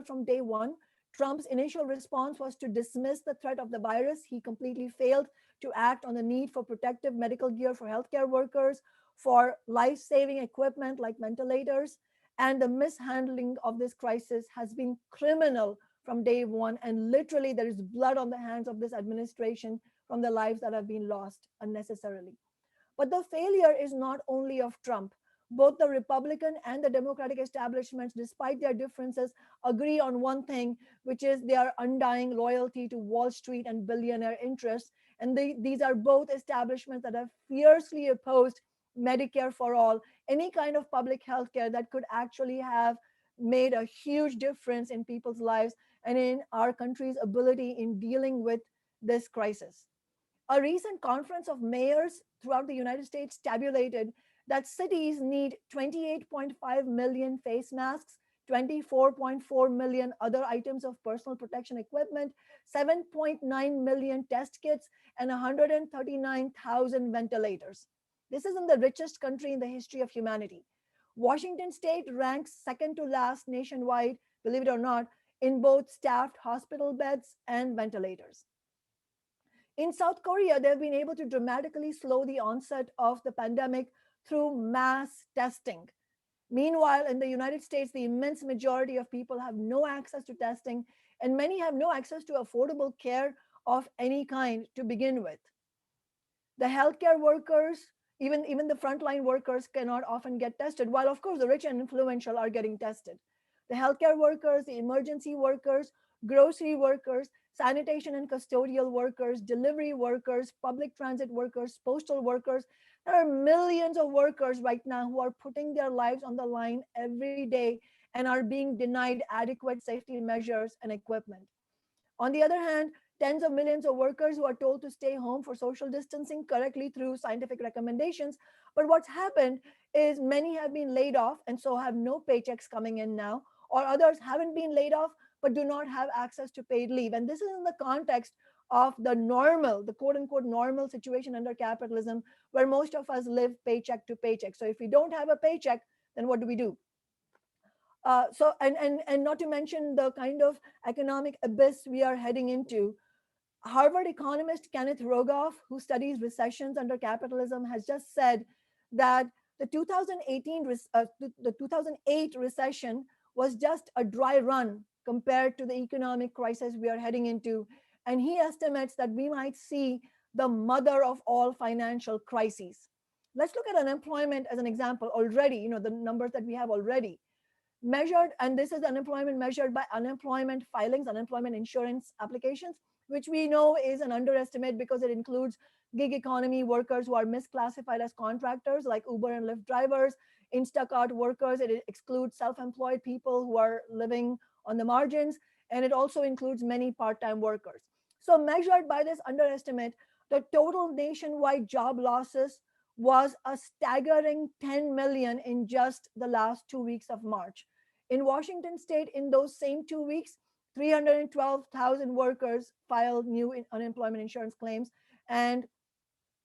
from day one. Trump's initial response was to dismiss the threat of the virus. He completely failed to act on the need for protective medical gear for healthcare workers, for life-saving equipment like ventilators. And the mishandling of this crisis has been criminal from day one. And literally, there is blood on the hands of this administration from the lives that have been lost unnecessarily. But the failure is not only of Trump. Both the Republican and the Democratic establishments, despite their differences, agree on one thing, which is their undying loyalty to Wall Street and billionaire interests. And these are both establishments that have fiercely opposed Medicare for all, any kind of public health care that could actually have made a huge difference in people's lives and in our country's ability in dealing with this crisis. A recent conference of mayors throughout the United States tabulated that cities need 28.5 million face masks, 24.4 million other items of personal protection equipment, 7.9 million test kits, and 139,000 ventilators. This is in the richest country in the history of humanity. Washington state ranks second to last nationwide, believe it or not, in both staffed hospital beds and ventilators. In South Korea, they've been able to dramatically slow the onset of the pandemic through mass testing. Meanwhile, in the United States, the immense majority of people have no access to testing, and many have no access to affordable care of any kind to begin with. The healthcare workers, even the frontline workers, cannot often get tested, while of course the rich and influential are getting tested. The healthcare workers, the emergency workers, grocery workers, sanitation and custodial workers, delivery workers, public transit workers, postal workers. There are millions of workers right now who are putting their lives on the line every day and are being denied adequate safety measures and equipment. On the other hand, tens of millions of workers who are told to stay home for social distancing correctly through scientific recommendations. But what's happened is many have been laid off and so have no paychecks coming in now, or others haven't been laid off but do not have access to paid leave. And this is in the context of the normal, the quote unquote normal situation under capitalism, where most of us live paycheck to paycheck. So if we don't have a paycheck, then what do we do? And not to mention the kind of economic abyss we are heading into. Harvard economist Kenneth Rogoff, who studies recessions under capitalism, has just said that the 2008 recession was just a dry run compared to the economic crisis we are heading into. And he estimates that we might see the mother of all financial crises. Let's look at unemployment as an example already, the numbers that we have already measured, and this is unemployment measured by unemployment filings, unemployment insurance applications, which we know is an underestimate because it includes gig economy workers who are misclassified as contractors like Uber and Lyft drivers, Instacart workers. It excludes self-employed people who are living on the margins, and it also includes many part-time workers. So measured by this underestimate, the total nationwide job losses was a staggering 10 million in just the last 2 weeks of March. In Washington state, in those same 2 weeks, 312,000 workers filed new unemployment insurance claims. And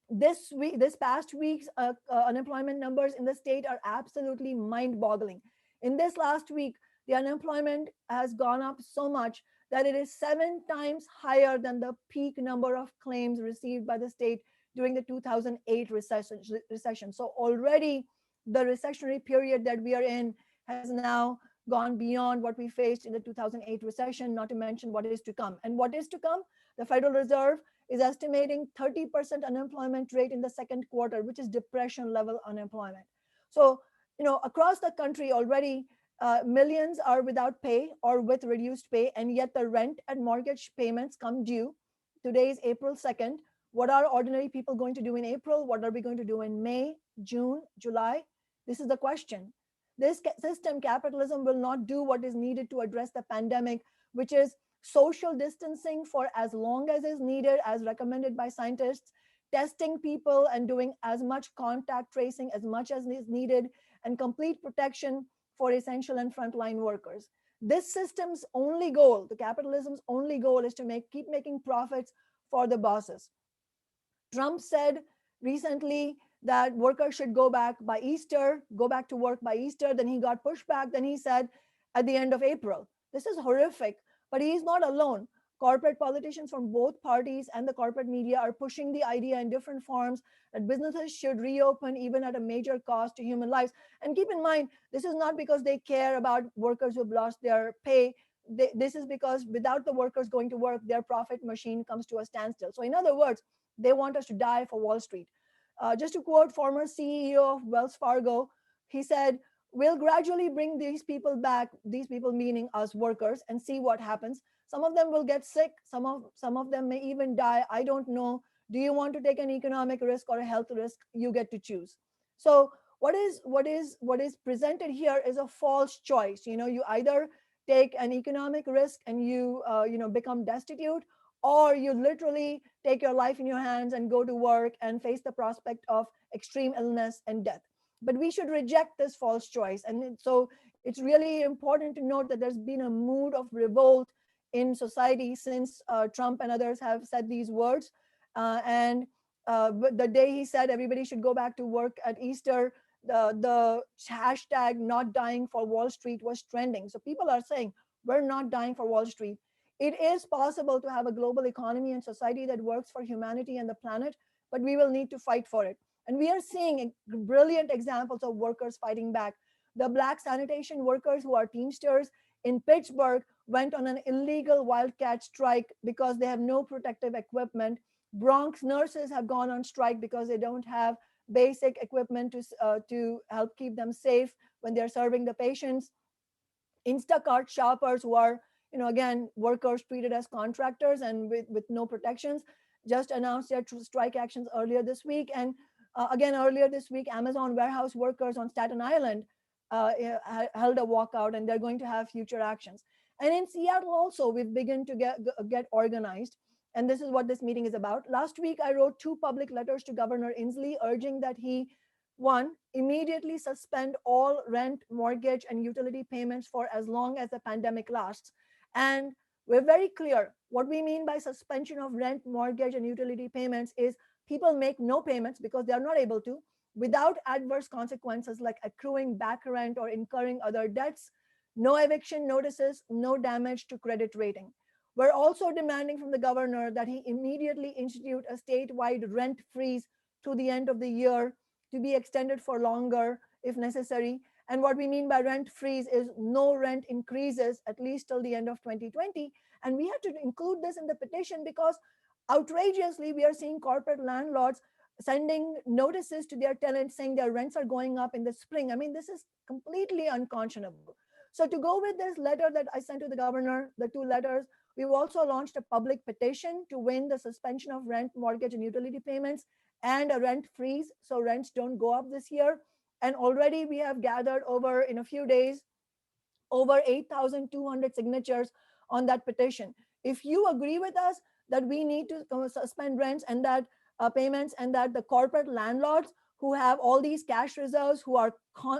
this past week's unemployment numbers in the state are absolutely mind-boggling. In this last week, the unemployment has gone up so much that it is 7 times higher than the peak number of claims received by the state during the 2008 recession. So already the recessionary period that we are in has now gone beyond what we faced in the 2008 recession, not to mention what is to come. And what is to come? The Federal Reserve is estimating 30% unemployment rate in the second quarter, which is depression level unemployment. So, across the country already, millions are without pay or with reduced pay, and yet the rent and mortgage payments come due. Today is April 2nd. What are ordinary people going to do in April? What are we going to do in May, June, July? This is the question. This system, capitalism, will not do what is needed to address the pandemic, which is social distancing for as long as is needed, as recommended by scientists, testing people and doing as much contact tracing as much as is needed, and complete protection for essential and frontline workers. This system's only goal, the capitalism's only goal, is to keep making profits for the bosses. Trump said recently that workers should go back by Easter, go back to work by Easter. Then he got pushed back. Then he said at the end of April. This is horrific, but he is not alone. Corporate politicians from both parties and the corporate media are pushing the idea in different forms that businesses should reopen even at a major cost to human lives. And keep in mind, this is not because they care about workers who've lost their pay. This is because without the workers going to work, their profit machine comes to a standstill. So, in other words, they want us to die for Wall Street. Just to quote former CEO of Wells Fargo, he said, "We'll gradually bring these people back, these people meaning us workers, and see what happens. Some of them will get sick, some of them may even die. I don't know. Do you want to take an economic risk or a health risk? You get to choose." So what is presented here is a false choice. You either take an economic risk and you become destitute, or you literally take your life in your hands and go to work and face the prospect of extreme illness and death. But we should reject this false choice. And so it's really important to note that there's been a mood of revolt in society since Trump and others have said these words. And the day he said everybody should go back to work at Easter, the hashtag not dying for Wall Street was trending. So people are saying, we're not dying for Wall Street. It is possible to have a global economy and society that works for humanity and the planet, but we will need to fight for it. And we are seeing brilliant examples of workers fighting back. The Black sanitation workers who are Teamsters in Pittsburgh went on an illegal wildcat strike because they have no protective equipment. Bronx nurses have gone on strike because they don't have basic equipment to help keep them safe when they're serving the patients. Instacart shoppers, who are again workers treated as contractors and with no protections, just announced their strike actions earlier this week. And again earlier this week, Amazon warehouse workers on Staten Island held a walkout, and they're going to have future actions. And in Seattle also, we've begun to get organized. And this is what this meeting is about. Last week, I wrote 2 public letters to Governor Inslee urging that he, one, immediately suspend all rent, mortgage, and utility payments for as long as the pandemic lasts. And we're very clear what we mean by suspension of rent, mortgage, and utility payments is people make no payments because they are not able to, without adverse consequences like accruing back rent or incurring other debts, no eviction notices, no damage to credit rating. We're also demanding from the governor that he immediately institute a statewide rent freeze to the end of the year, to be extended for longer if necessary. And what we mean by rent freeze is no rent increases at least till the end of 2020. And we had to include this in the petition because outrageously, we are seeing corporate landlords sending notices to their tenants saying their rents are going up in the spring. I mean, this is completely unconscionable. So to go with this letter that I sent to the governor, the 2 letters, we've also launched a public petition to win the suspension of rent, mortgage, and utility payments and a rent freeze so rents don't go up this year. And already we have gathered over, in a few days, over 8,200 signatures on that petition. If you agree with us that we need to suspend rents and that payments, and that the corporate landlords who have all these cash reserves, who are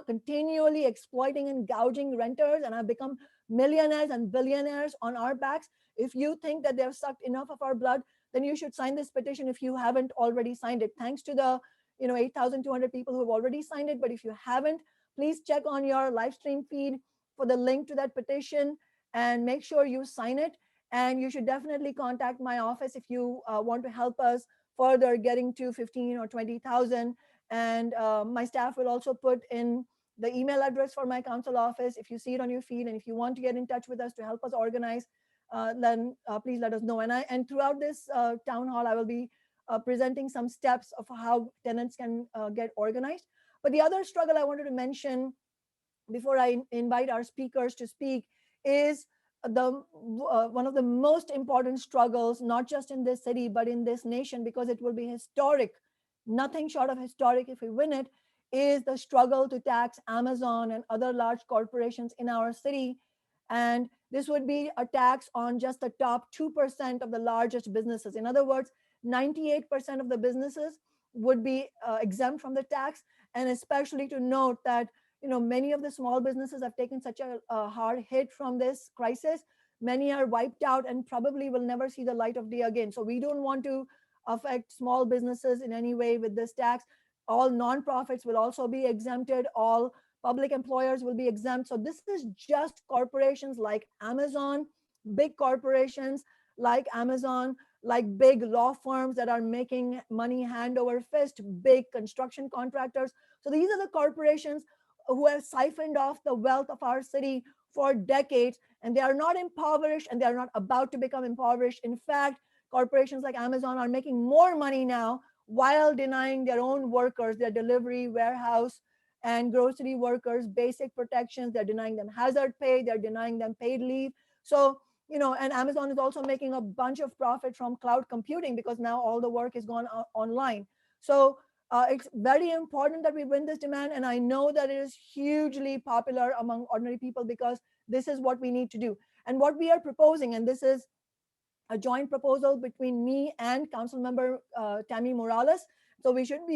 continually exploiting and gouging renters and have become millionaires and billionaires on our backs, if you think that they've sucked enough of our blood, then you should sign this petition if you haven't already signed it. Thanks to the 8,200 people who have already signed it. But if you haven't, please check on your live stream feed for the link to that petition and make sure you sign it. And you should definitely contact my office if you want to help us further getting to 15 or 20,000. And my staff will also put in the email address for my council office if you see it on your feed. And if you want to get in touch with us to help us organize, then please let us know. And throughout this town hall, I will be presenting some steps of how tenants can get organized. But the other struggle I wanted to mention before I invite our speakers to speak is the one of the most important struggles, not just in this city, but in this nation, because it will be historic, nothing short of historic if we win it, is the struggle to tax Amazon and other large corporations in our city. And this would be a tax on just the top 2% of the largest businesses. In other words, 98% of the businesses would be exempt from the tax. And especially to note that many of the small businesses have taken such a hard hit from this crisis. Many are wiped out and probably will never see the light of day again. So we don't want to affect small businesses in any way with this tax. All nonprofits will also be exempted. All public employers will be exempt. So this is just corporations like Amazon, big corporations like Amazon, like big law firms that are making money hand over fist, big construction contractors. So these are the corporations who have siphoned off the wealth of our city for decades, and they are not impoverished, and they are not about to become impoverished. In fact, corporations like Amazon are making more money now while denying their own workers, their delivery, warehouse, and grocery workers basic protections. They're denying them hazard pay, they're denying them paid leave. So, and Amazon is also making a bunch of profit from cloud computing because now all the work is gone online. So it's very important that we win this demand. And I know that it is hugely popular among ordinary people because this is what we need to do. And what we are proposing, and this is a joint proposal between me and Council Member Tammy Morales. So we should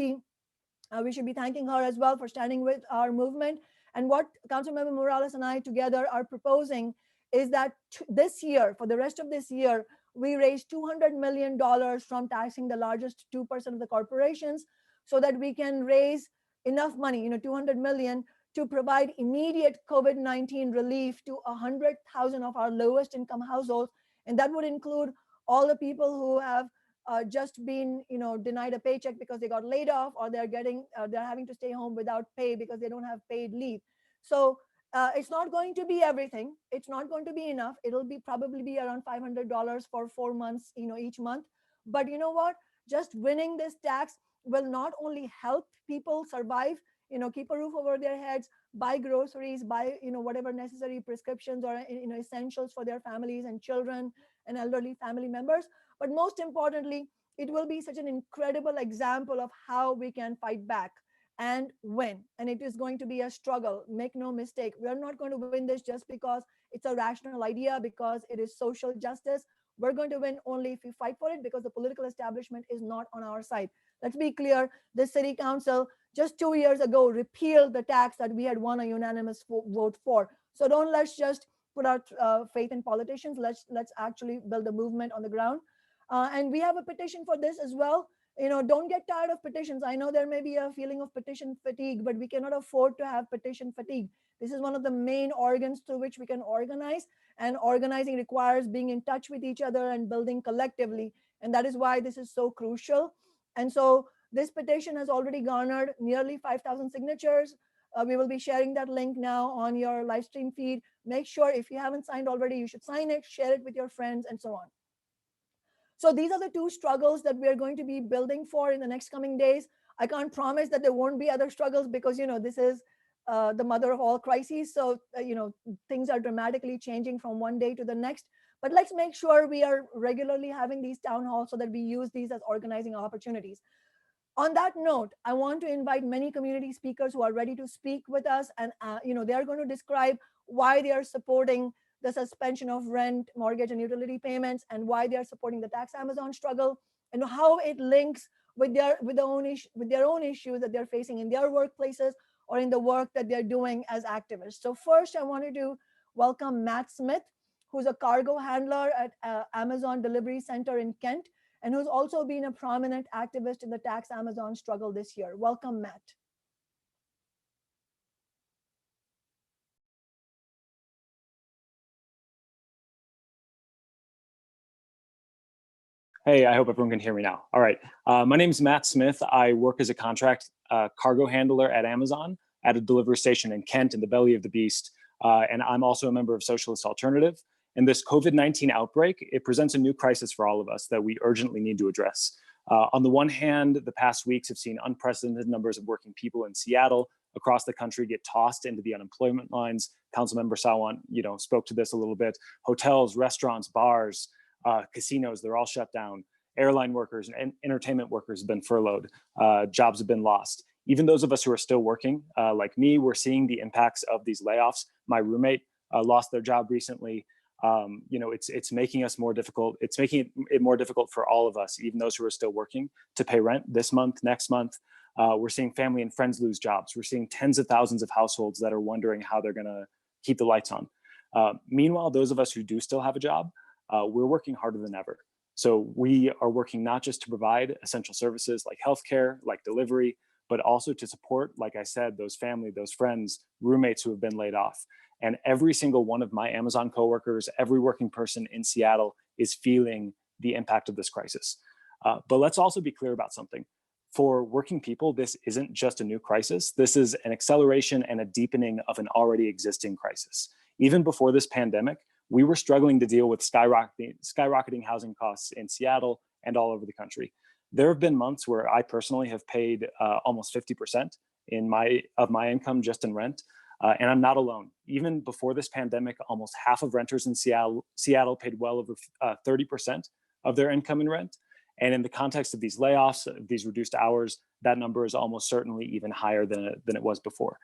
be thanking her as well for standing with our movement. And what Councilmember Morales and I together are proposing is that this year, for the rest of this year, we raise $200 million from taxing the largest 2% of the corporations so that we can raise enough money, 200 million, to provide immediate COVID-19 relief to 100,000 of our lowest income households. And that would include all the people who have just been denied a paycheck because they got laid off, or they're having to stay home without pay because they don't have paid leave. So it's not going to be everything. It's not going to be enough. It'll be probably be around $500 for 4 months, each month. But you know what? Just winning this tax will not only help people survive, keep a roof over their heads, buy groceries, buy whatever necessary prescriptions or essentials for their families and children and elderly family members. But most importantly, it will be such an incredible example of how we can fight back and win. And it is going to be a struggle. Make no mistake. We're not going to win this just because it's a rational idea, because it is social justice. We're going to win only if we fight for it, because the political establishment is not on our side. Let's be clear. This city council just 2 years ago repealed the tax that we had won a unanimous vote for. So let's just put our faith in politicians. Let's actually build a movement on the ground. And we have a petition for this as well. Don't get tired of petitions. I know there may be a feeling of petition fatigue, but we cannot afford to have petition fatigue. This is one of the main organs through which we can organize, and organizing requires being in touch with each other and building collectively. And that is why this is so crucial. And so this petition has already garnered nearly 5,000 signatures. We will be sharing that link now on your live stream feed. Make sure, if you haven't signed already, you should sign it, share it with your friends, and so on. So these are the two struggles that we're going to be building for in the next coming days. I can't promise that there won't be other struggles, because this is the mother of all crises. So things are dramatically changing from one day to the next. But let's make sure we are regularly having these town halls so that we use these as organizing opportunities. On that note, I want to invite many community speakers who are ready to speak with us, and they're going to describe why they are supporting the suspension of rent, mortgage, and utility payments, and why they are supporting the tax Amazon struggle, and how it links with their own issues that they're facing in their workplaces or in the work that they're doing as activists. So first, I wanted to welcome Matt Smith, who's a cargo handler at Amazon Delivery Center in Kent, and who's also been a prominent activist in the tax Amazon struggle this year. Welcome, Matt. Hey, I hope everyone can hear me now. All right. My name is Matt Smith. I work as a contract cargo handler at Amazon at a delivery station in Kent in the belly of the beast. And I'm also a member of Socialist Alternative. And this COVID-19 outbreak, it presents a new crisis for all of us that we urgently need to address. On the one hand, the past weeks have seen unprecedented numbers of working people in Seattle, across the country, get tossed into the unemployment lines. Councilmember Sawant, spoke to this a little bit. Hotels, restaurants, bars, casinos, they're all shut down. Airline workers and entertainment workers have been furloughed. Jobs have been lost. Even those of us who are still working, like me, we're seeing the impacts of these layoffs. My roommate lost their job recently. It's making us more difficult. It's making it more difficult for all of us, even those who are still working, to pay rent this month, next month. We're seeing family and friends lose jobs. We're seeing tens of thousands of households that are wondering how they're gonna keep the lights on. Meanwhile, those of us who do still have a job, we're working harder than ever. So we are working not just to provide essential services like healthcare, like delivery, but also to support, like I said, those family, those friends, roommates who have been laid off. And every single one of my Amazon coworkers, every working person in Seattle is feeling the impact of this crisis. But let's also be clear about something. For working people, this isn't just a new crisis. This is an acceleration and a deepening of an already existing crisis. Even before this pandemic, we were struggling to deal with skyrocketing housing costs in Seattle and all over the country. There have been months where I personally have paid almost 50% of my income just in rent. And I'm not alone. Even before this pandemic, almost half of renters in Seattle paid well over 30% of their income in rent. And in the context of these layoffs, these reduced hours, that number is almost certainly even higher than it was before.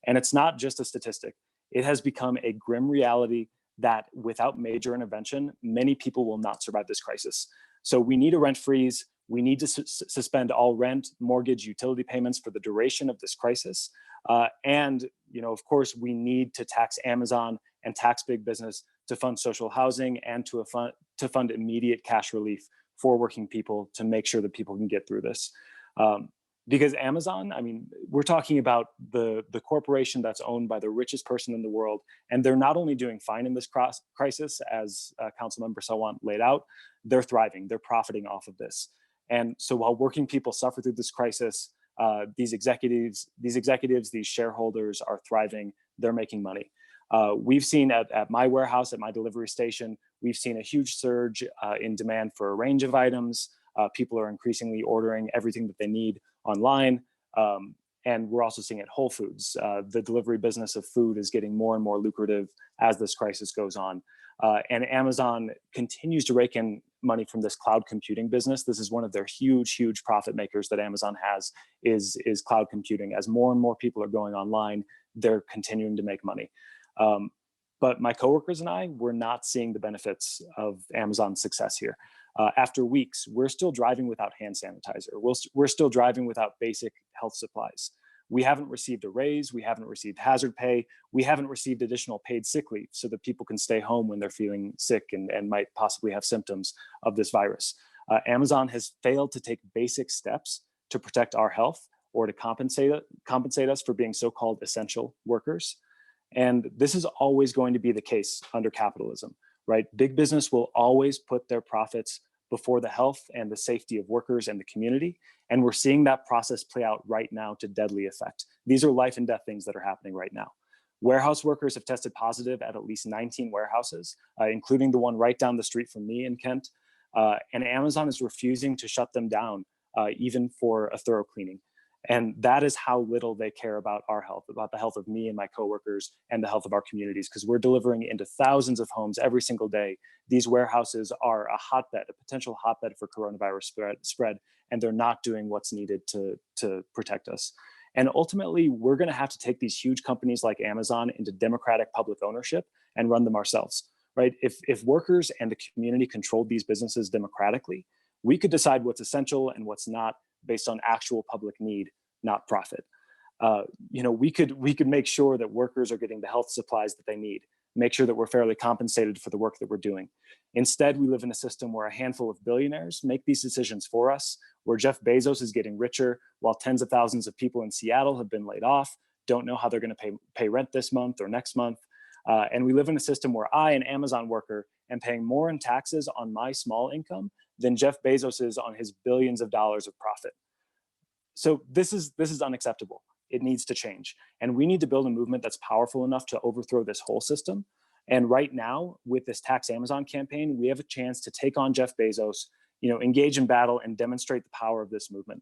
And it's not just a statistic. It has become a grim reality that without major intervention, many people will not survive this crisis. So we need a rent freeze. We need to suspend all rent, mortgage, utility payments for the duration of this crisis. And, of course, we need to tax Amazon and tax big business to fund social housing and to fund immediate cash relief for working people to make sure that people can get through this. Because Amazon, we're talking about the corporation that's owned by the richest person in the world, and they're not only doing fine in this crisis, as Councilmember Sawant laid out, they're thriving, they're profiting off of this. And so while working people suffer through this crisis, these executives, these shareholders are thriving, they're making money. We've seen at my warehouse, at my delivery station, we've seen a huge surge in demand for a range of items. People are increasingly ordering everything that they need online. And we're also seeing at Whole Foods, the delivery business of food is getting more and more lucrative as this crisis goes on. And Amazon continues to rake in money from this cloud computing business. This is one of their huge profit makers that Amazon has is cloud computing. As more and more people are going online, they're continuing to make money. But my coworkers and I, we're not seeing the benefits of Amazon's success here. After weeks, we're still driving without hand sanitizer. We're still driving without basic health supplies. We haven't received a raise. We haven't received hazard pay. We haven't received additional paid sick leave so that people can stay home when they're feeling sick and might possibly have symptoms of this virus. Amazon has failed to take basic steps to protect our health or to compensate us for being so-called essential workers. And this is always going to be the case under capitalism, right? Big business will always put their profits before the health and the safety of workers and the community. And we're seeing that process play out right now to deadly effect. These are life and death things that are happening right now. Warehouse workers have tested positive at least 19 warehouses, including the one right down the street from me in Kent. And Amazon is refusing to shut them down, even for a thorough cleaning. And that is how little they care about our health, about the health of me and my coworkers and the health of our communities, because we're delivering into thousands of homes every single day. These warehouses are a hotbed, a potential hotbed for coronavirus spread, and they're not doing what's needed to protect us. And ultimately, we're going to have to take these huge companies like Amazon into democratic public ownership and run them ourselves, right? If workers and the community controlled these businesses democratically, we could decide what's essential and what's not based on actual public need, not profit. We could make sure that workers are getting the health supplies that they need, make sure that we're fairly compensated for the work that we're doing. Instead, we live in a system where a handful of billionaires make these decisions for us, where Jeff Bezos is getting richer while tens of thousands of people in Seattle have been laid off, don't know how they're going to pay rent this month or next month. And we live in a system where I, an Amazon worker, am paying more in taxes on my small income than Jeff Bezos is on his billions of dollars of profit. So this is unacceptable. It needs to change. And we need to build a movement that's powerful enough to overthrow this whole system. And right now, with this Tax Amazon campaign, we have a chance to take on Jeff Bezos, engage in battle and demonstrate the power of this movement.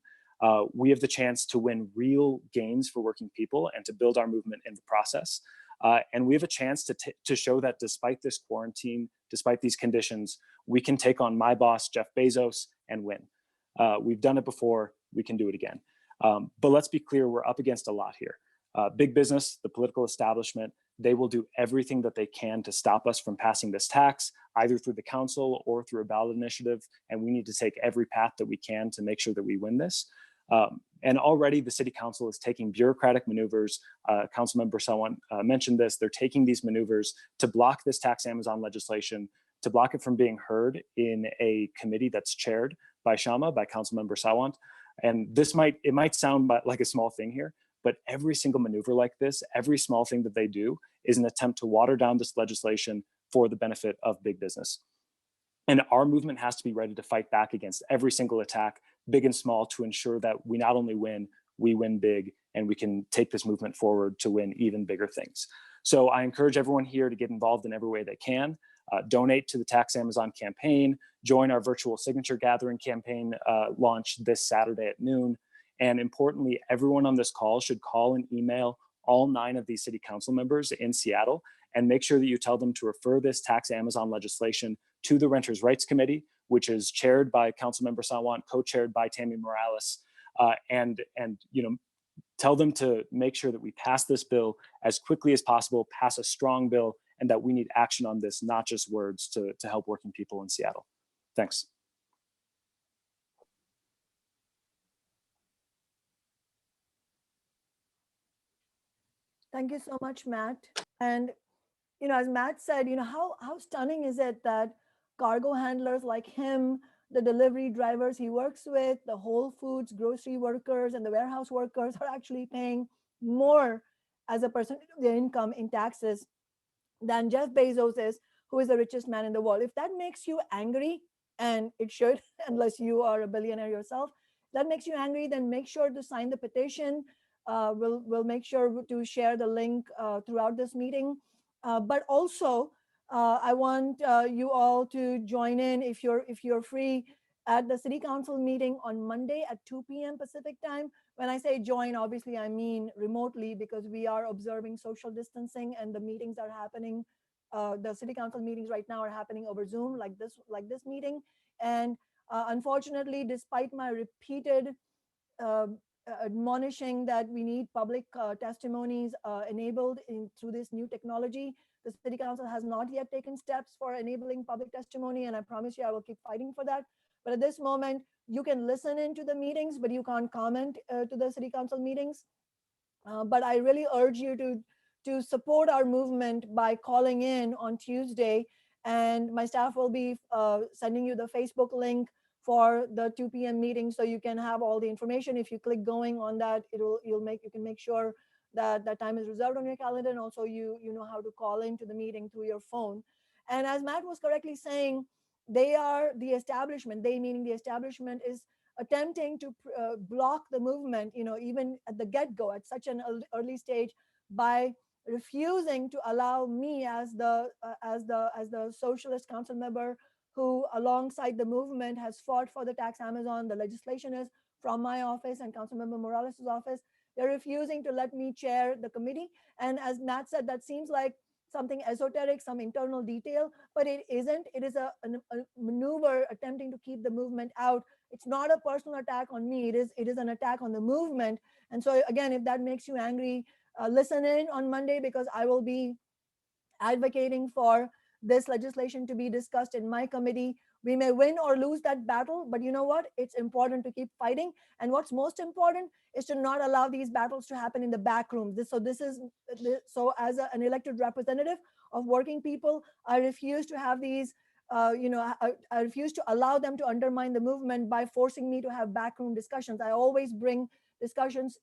We have the chance to win real gains for working people and to build our movement in the process. And we have a chance to show that despite this quarantine, despite these conditions, we can take on my boss, Jeff Bezos, and win. We've done it before, we can do it again. But let's be clear, we're up against a lot here. Big business, the political establishment, they will do everything that they can to stop us from passing this tax, either through the council or through a ballot initiative. And we need to take every path that we can to make sure that we win this. And already the city council is taking bureaucratic maneuvers. Councilmember Sawant mentioned this. They're taking these maneuvers to block this Tax Amazon legislation, to block it from being heard in a committee that's chaired by Councilmember Sawant. And it might sound like a small thing here, but every single maneuver like this, every small thing that they do is an attempt to water down this legislation for the benefit of big business. And our movement has to be ready to fight back against every single attack, big and small, to ensure that we not only win, we win big, and we can take this movement forward to win even bigger things. So I encourage everyone here to get involved in every way they can. Donate to the Tax Amazon campaign, join our virtual signature gathering campaign launch this Saturday at noon. And importantly, everyone on this call should call and email all 9 of these city council members in Seattle and make sure that you tell them to refer this Tax Amazon legislation to the Renters' Rights Committee, which is chaired by Councilmember Sawant, co-chaired by Tammy Morales, and tell them to make sure that we pass this bill as quickly as possible, pass a strong bill, and that we need action on this, not just words, to help working people in Seattle. Thanks. Thank you so much, Matt. And as Matt said, how stunning is it that cargo handlers like him, the delivery drivers he works with, the Whole Foods grocery workers and the warehouse workers are actually paying more as a percentage of their income in taxes than Jeff Bezos is, who is the richest man in the world. If that makes you angry, and it should, unless you are a billionaire yourself, that makes you angry, then make sure to sign the petition. We'll make sure to share the link throughout this meeting. But also, I want you all to join in if you're free at the City Council meeting on Monday at 2 p.m. Pacific time. When I say join, obviously I mean remotely, because we are observing social distancing and the meetings are happening. The City Council meetings right now are happening over Zoom, like this meeting. And unfortunately, despite my repeated uh, admonishing that we need public testimonies enabled through this new technology, the City Council has not yet taken steps for enabling public testimony, and I promise you I will keep fighting for that. But at this moment, you can listen into the meetings, but you can't comment to the City Council meetings. But I really urge you to support our movement by calling in on Tuesday, and my staff will be sending you the Facebook link for the 2 p.m. meeting, so you can have all the information. If you click going on that, you can make sure that that time is reserved on your calendar, and also you know how to call into the meeting through your phone. And as Matt was correctly saying, they are the establishment. They, meaning the establishment, is attempting to block the movement, even at the get-go, at such an early stage, by refusing to allow me as the socialist council member who, alongside the movement, has fought for the Tax Amazon. The legislation is from my office and Councilmember Morales' office. They're refusing to let me chair the committee. And as Matt said, that seems like something esoteric, some internal detail, but it isn't. It is a maneuver attempting to keep the movement out. It's not a personal attack on me. It is an attack on the movement. And so again, if that makes you angry, listen in on Monday, because I will be advocating for this legislation to be discussed in my committee. We may win or lose that battle, but you know what? It's important to keep fighting. And what's most important is to not allow these battles to happen in the back rooms. So as an elected representative of working people, I refuse to have these I refuse to allow them to undermine the movement by forcing me to have backroom discussions. I always bring discussions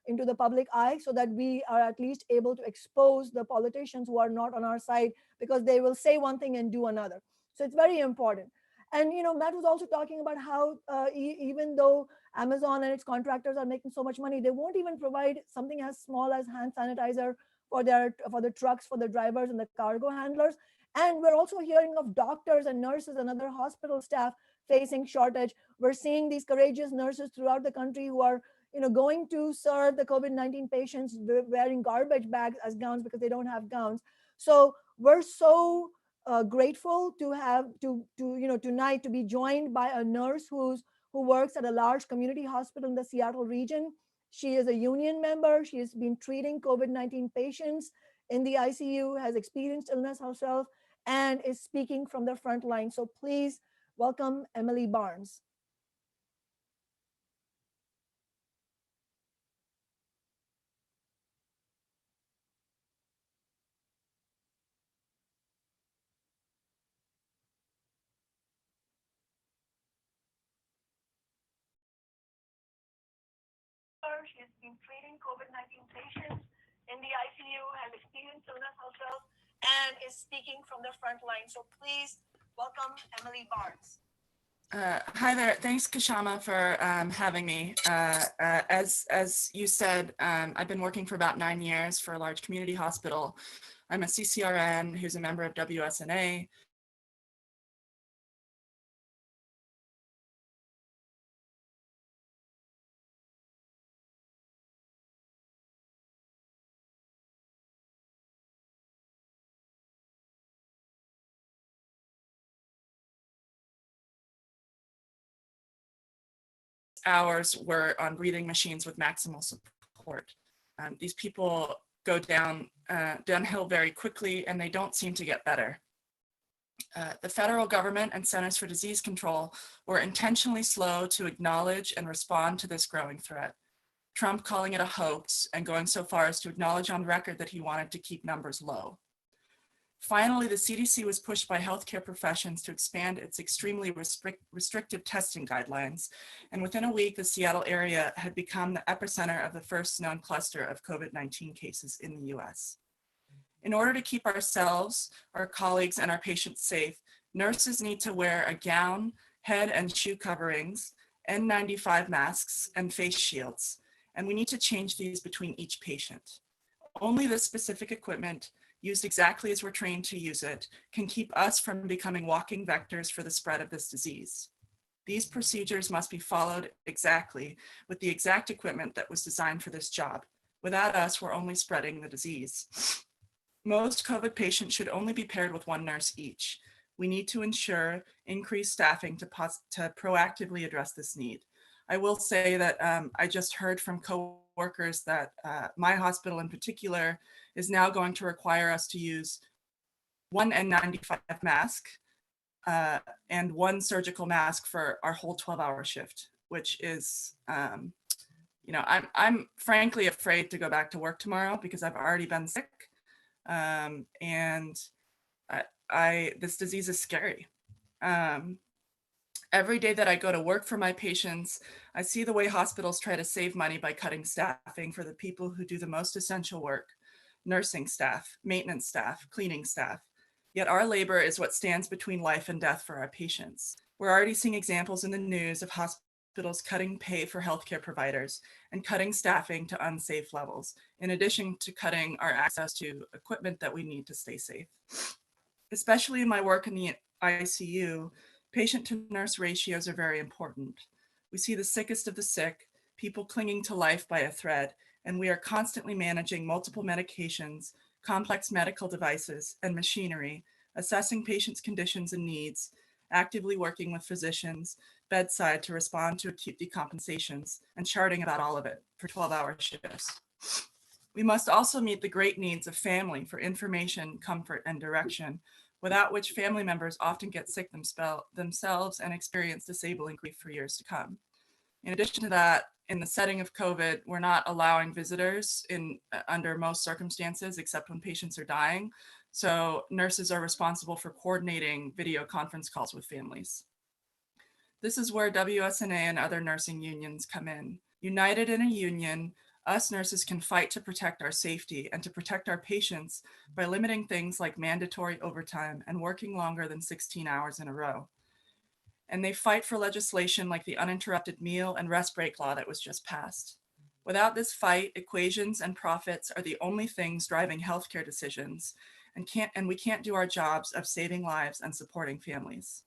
into the public eye, so that we are at least able to expose the politicians who are not on our side, because they will say one thing and do another. So it's very important. And Matt was also talking about how even though Amazon and its contractors are making so much money, they won't even provide something as small as hand sanitizer for the trucks, for the drivers and the cargo handlers. And we're also hearing of doctors and nurses and other hospital staff facing shortage. We're seeing these courageous nurses throughout the country who are going to serve the COVID-19 patients wearing garbage bags as gowns, because they don't have gowns. So we're so grateful to have tonight to be joined by a nurse who works at a large community hospital in the Seattle region. She is a union member. She has been treating COVID-19 patients in the ICU, has experienced illness herself, and is speaking from the front line. So please welcome Emily Barnes. healer. She has been treating COVID-19 patients in the ICU, has experience illness herself, and is speaking from the front line. So please welcome Emily Barnes. Hi there. Thanks, Kashama, for having me. As you said, I've been working for about 9 years for a large community hospital. I'm a CCRN who's a member of WSNA. Hours were on breathing machines with maximal support. These people go downhill very quickly, and they don't seem to get better. The federal government and Centers for Disease Control were intentionally slow to acknowledge and respond to this growing threat. Trump calling it a hoax and going so far as to acknowledge on record that he wanted to keep numbers low. Finally, the CDC was pushed by healthcare professions to expand its extremely restrictive testing guidelines. And within a week, the Seattle area had become the epicenter of the first known cluster of COVID-19 cases in the US. In order to keep ourselves, our colleagues, and our patients safe, nurses need to wear a gown, head and shoe coverings, N95 masks, and face shields. And we need to change these between each patient. Only this specific equipment, used exactly as we're trained to use it, can keep us from becoming walking vectors for the spread of this disease. These procedures must be followed exactly with the exact equipment that was designed for this job. Without us, we're only spreading the disease. Most COVID patients should only be paired with one nurse each. We need to ensure increased staffing to proactively address this need. I will say that I just heard from coworkers that my hospital in particular is now going to require us to use one N95 mask and one surgical mask for our whole 12-hour shift, which is, I'm frankly afraid to go back to work tomorrow because I've already been sick, and this disease is scary. Every day that I go to work for my patients, I see the way hospitals try to save money by cutting staffing for the people who do the most essential work: nursing staff, maintenance staff, cleaning staff. Yet our labor is what stands between life and death for our patients. We're already seeing examples in the news of hospitals cutting pay for healthcare providers and cutting staffing to unsafe levels, in addition to cutting our access to equipment that we need to stay safe. Especially in my work in the ICU, patient to nurse ratios are very important. We see the sickest of the sick, people clinging to life by a thread, and we are constantly managing multiple medications, complex medical devices, and machinery, assessing patients' conditions and needs, actively working with physicians bedside to respond to acute decompensations, and charting about all of it for 12-hour shifts. We must also meet the great needs of family for information, comfort, and direction, without which family members often get sick themselves and experience disabling grief for years to come. In addition to that, in the setting of COVID, we're not allowing visitors under most circumstances, except when patients are dying. So nurses are responsible for coordinating video conference calls with families. This is where WSNA and other nursing unions come in. United in a union, us nurses can fight to protect our safety and to protect our patients by limiting things like mandatory overtime and working longer than 16 hours in a row. And they fight for legislation like the uninterrupted meal and rest break law that was just passed. Without this fight, equations and profits are the only things driving healthcare decisions, and we can't do our jobs of saving lives and supporting families.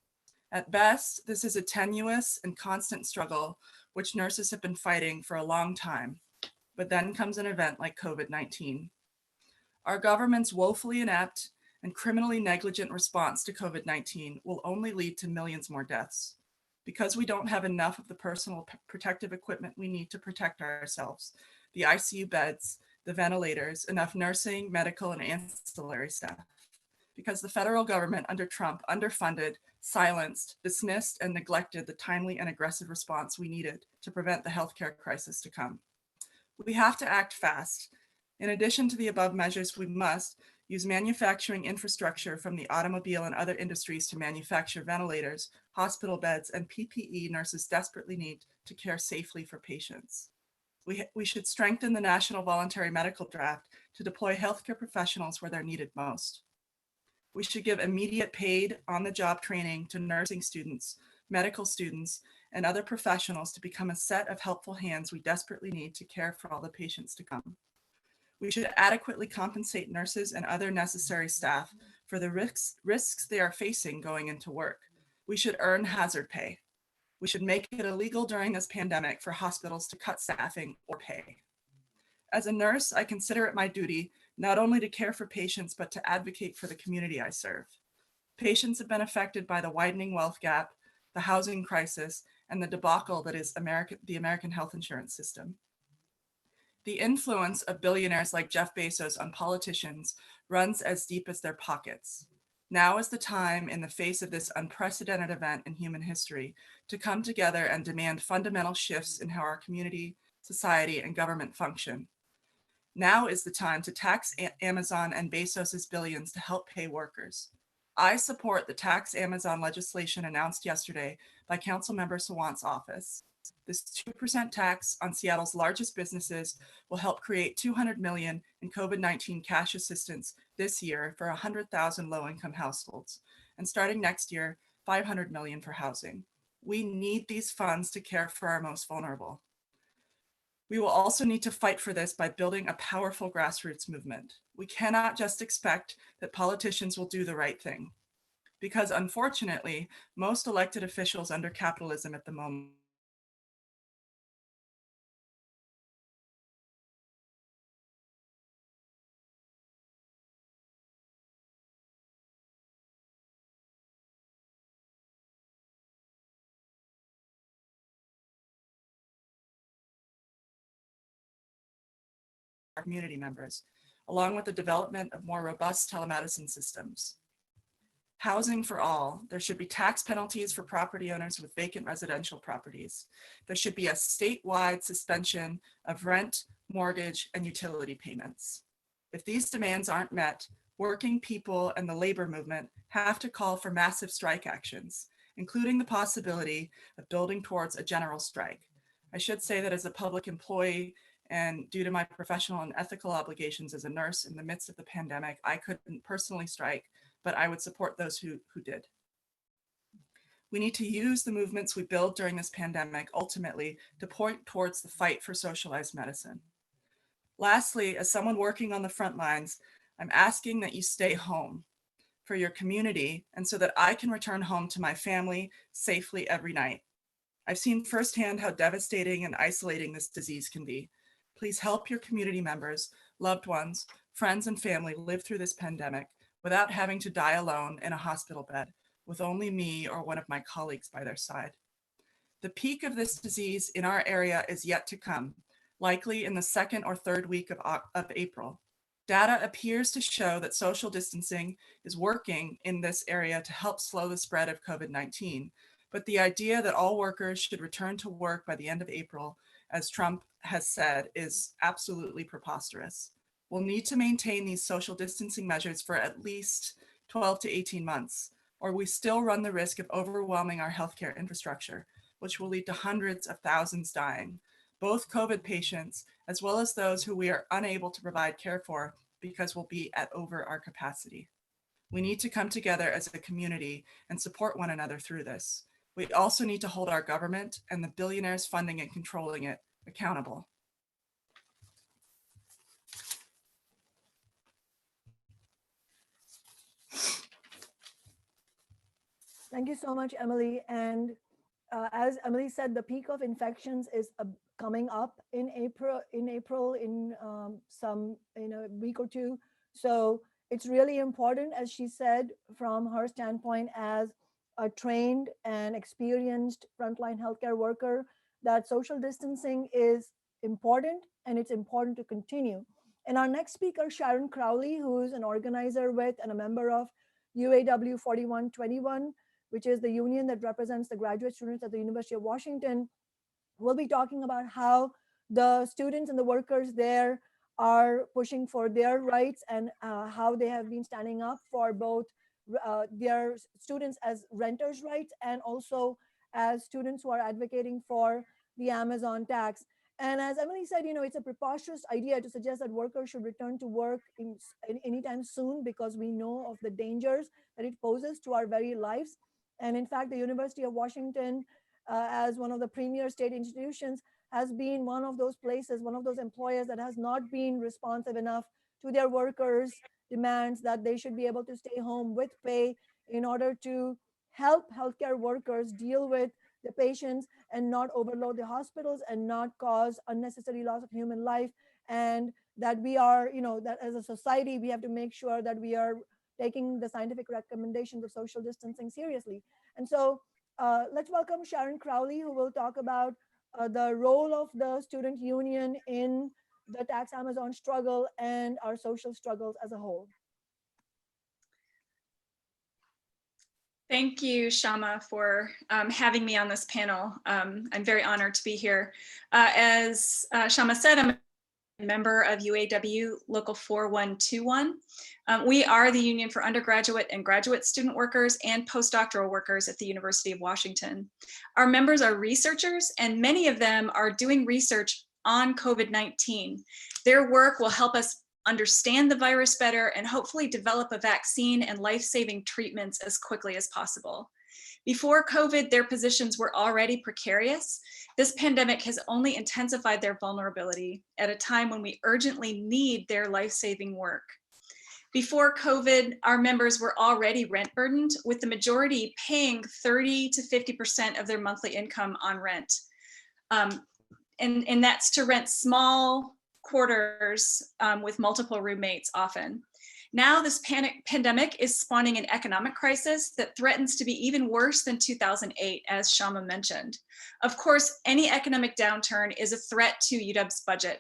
At best, this is a tenuous and constant struggle which nurses have been fighting for a long time. But then comes an event like COVID-19. Our government's woefully inept and criminally negligent response to COVID-19 will only lead to millions more deaths. Because we don't have enough of the personal protective equipment we need to protect ourselves, the ICU beds, the ventilators, enough nursing, medical, and ancillary staff. Because the federal government under Trump underfunded, silenced, dismissed, and neglected the timely and aggressive response we needed to prevent the healthcare crisis to come. We have to act fast. In addition to the above measures, we must use manufacturing infrastructure from the automobile and other industries to manufacture ventilators, hospital beds, and PPE nurses desperately need to care safely for patients. We should strengthen the National Voluntary Medical Draft to deploy healthcare professionals where they're needed most. We should give immediate paid on-the-job training to nursing students, medical students, and other professionals to become a set of helpful hands we desperately need to care for all the patients to come. We should adequately compensate nurses and other necessary staff for the risks they are facing going into work. We should earn hazard pay. We should make it illegal during this pandemic for hospitals to cut staffing or pay. As a nurse, I consider it my duty not only to care for patients, but to advocate for the community I serve. Patients have been affected by the widening wealth gap, the housing crisis, and the debacle that is the American health insurance system. The influence of billionaires like Jeff Bezos on politicians runs as deep as their pockets. Now is the time, in the face of this unprecedented event in human history, to come together and demand fundamental shifts in how our community, society, and government function. Now is the time to tax Amazon and Bezos's billions to help pay workers. I support the tax Amazon legislation announced yesterday by Councilmember Sawant's office. This 2% tax on Seattle's largest businesses will help create $200 million in COVID-19 cash assistance this year for 100,000 low-income households, and starting next year, $500 million for housing. We need these funds to care for our most vulnerable. We will also need to fight for this by building a powerful grassroots movement. We cannot just expect that politicians will do the right thing, because unfortunately, most elected officials under capitalism at the moment our community members, along with the development of more robust telemedicine systems. Housing for all. There should be tax penalties for property owners with vacant residential properties. There should be a statewide suspension of rent, mortgage, and utility payments. If these demands aren't met, working people and the labor movement have to call for massive strike actions, including the possibility of building towards a general strike. I should say that as a public employee, and due to my professional and ethical obligations as a nurse in the midst of the pandemic, I couldn't personally strike, but I would support those who did. We need to use the movements we build during this pandemic ultimately to point towards the fight for socialized medicine. Lastly, as someone working on the front lines, I'm asking that you stay home for your community and so that I can return home to my family safely every night. I've seen firsthand how devastating and isolating this disease can be. Please help your community members, loved ones, friends, and family live through this pandemic without having to die alone in a hospital bed with only me or one of my colleagues by their side. The peak of this disease in our area is yet to come, likely in the second or third week of April. Data appears to show that social distancing is working in this area to help slow the spread of COVID-19. But the idea that all workers should return to work by the end of April, as Trump has said, is absolutely preposterous. We'll need to maintain these social distancing measures for at least 12 to 18 months, or we still run the risk of overwhelming our healthcare infrastructure, which will lead to hundreds of thousands dying, both COVID patients, as well as those who we are unable to provide care for because we'll be at over our capacity. We need to come together as a community and support one another through this. We also need to hold our government and the billionaires funding and controlling it accountable. Thank you so much, Emily. And as Emily said, the peak of infections is coming up in April in a week or two. So it's really important, as she said, from her standpoint as a trained and experienced frontline healthcare worker, that social distancing is important and it's important to continue. And our next speaker, Sharon Crowley, who is an organizer with and a member of UAW 4121, which is the union that represents the graduate students at the University of Washington, will be talking about how the students and the workers there are pushing for their rights and how they have been standing up for both their students as renters' rights and also as students who are advocating for the Amazon tax. And as Emily said, it's a preposterous idea to suggest that workers should return to work anytime soon, because we know of the dangers that it poses to our very lives. And in fact, the University of Washington, as one of the premier state institutions, has been one of those places, one of those employers that has not been responsive enough to their workers' demands that they should be able to stay home with pay in order to help healthcare workers deal with the patients and not overload the hospitals and not cause unnecessary loss of human life. And that we are, that as a society, we have to make sure that we are taking the scientific recommendations of social distancing seriously. And so let's welcome Sharon Crowley, who will talk about the role of the student union in the tax Amazon struggle and our social struggles as a whole. Thank you, Shama, for having me on this panel. I'm very honored to be here. As Shama said, I'm a member of UAW Local 4121. We are the union for undergraduate and graduate student workers and postdoctoral workers at the University of Washington. Our members are researchers, and many of them are doing research on COVID-19. Their work will help us understand the virus better and hopefully develop a vaccine and life-saving treatments as quickly as possible. Before COVID, their positions were already precarious. This pandemic has only intensified their vulnerability at a time when we urgently need their life-saving work. Before COVID, our members were already rent burdened, with the majority paying 30 to 50% of their monthly income on rent. And that's to rent small quarters with multiple roommates often. Now this pandemic is spawning an economic crisis that threatens to be even worse than 2008, as Shama mentioned. Of course, any economic downturn is a threat to UW's budget,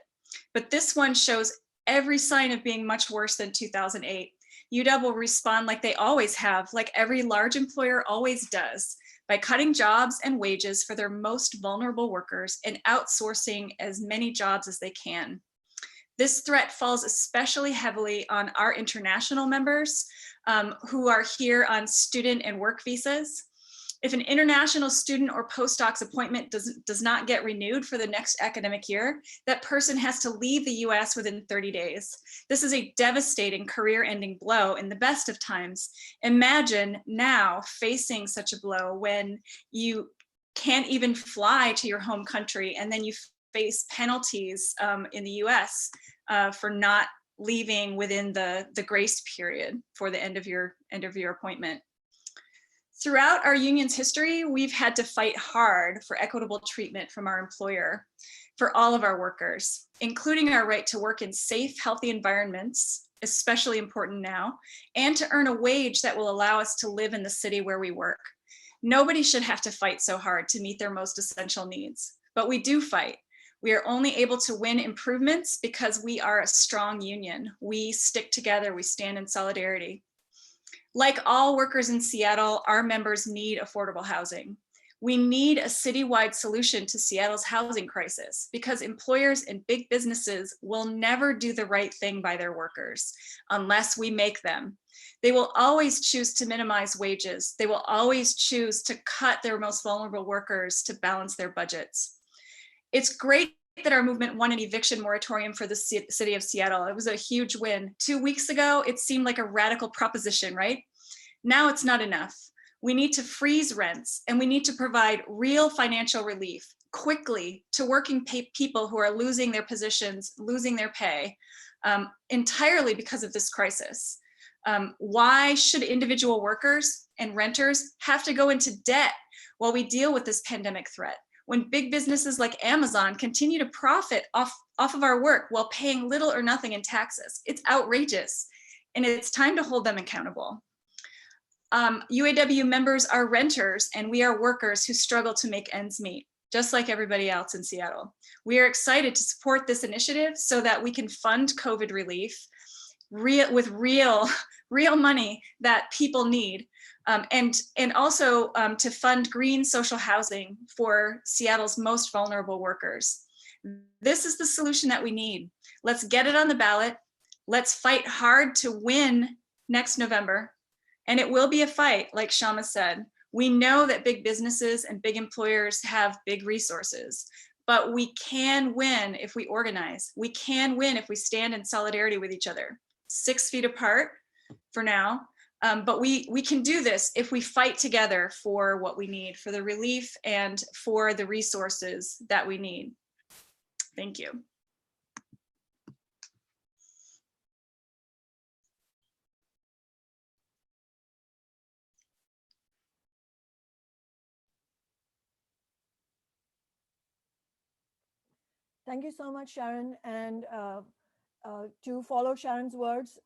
but this one shows every sign of being much worse than 2008. UW will respond like they always have, like every large employer always does, by cutting jobs and wages for their most vulnerable workers and outsourcing as many jobs as they can. This threat falls especially heavily on our international members who are here on student and work visas. If an international student or postdoc's appointment does not get renewed for the next academic year, that person has to leave the US within 30 days. This is a devastating career-ending blow in the best of times. Imagine now facing such a blow when you can't even fly to your home country, and then you face penalties in the US for not leaving within the grace period for the end of your appointment. Throughout our union's history, we've had to fight hard for equitable treatment from our employer for all of our workers, including our right to work in safe, healthy environments, especially important now, and to earn a wage that will allow us to live in the city where we work. Nobody should have to fight so hard to meet their most essential needs, but we do fight. We are only able to win improvements because we are a strong union. We stick together, we stand in solidarity. Like all workers in Seattle, our members need affordable housing. We need a citywide solution to Seattle's housing crisis because employers and big businesses will never do the right thing by their workers unless we make them. They will always choose to minimize wages. They will always choose to cut their most vulnerable workers to balance their budgets. It's great that our movement won an eviction moratorium for the city of Seattle. It was a huge win. 2 weeks ago, it seemed like a radical proposition, right? Now it's not enough. We need to freeze rents, and we need to provide real financial relief quickly to working people who are losing their positions, losing their pay entirely because of this crisis. Why should individual workers and renters have to go into debt while we deal with this pandemic threat, when big businesses like Amazon continue to profit off of our work while paying little or nothing in taxes? It's outrageous, and it's time to hold them accountable. UAW members are renters, and we are workers who struggle to make ends meet, just like everybody else in Seattle. We are excited to support this initiative so that we can fund COVID relief with real money that people need, and also to fund green social housing for Seattle's most vulnerable workers. This is the solution that we need. Let's get it on the ballot. Let's fight hard to win next November. And it will be a fight, like Shama said. We know that big businesses and big employers have big resources, but we can win if we organize. We can win if we stand in solidarity with each other. 6 feet apart for now, but we can do this if we fight together for what we need, for the relief and for the resources that we need. Thank you. Thank you so much, Sharon. And to follow Sharon's words,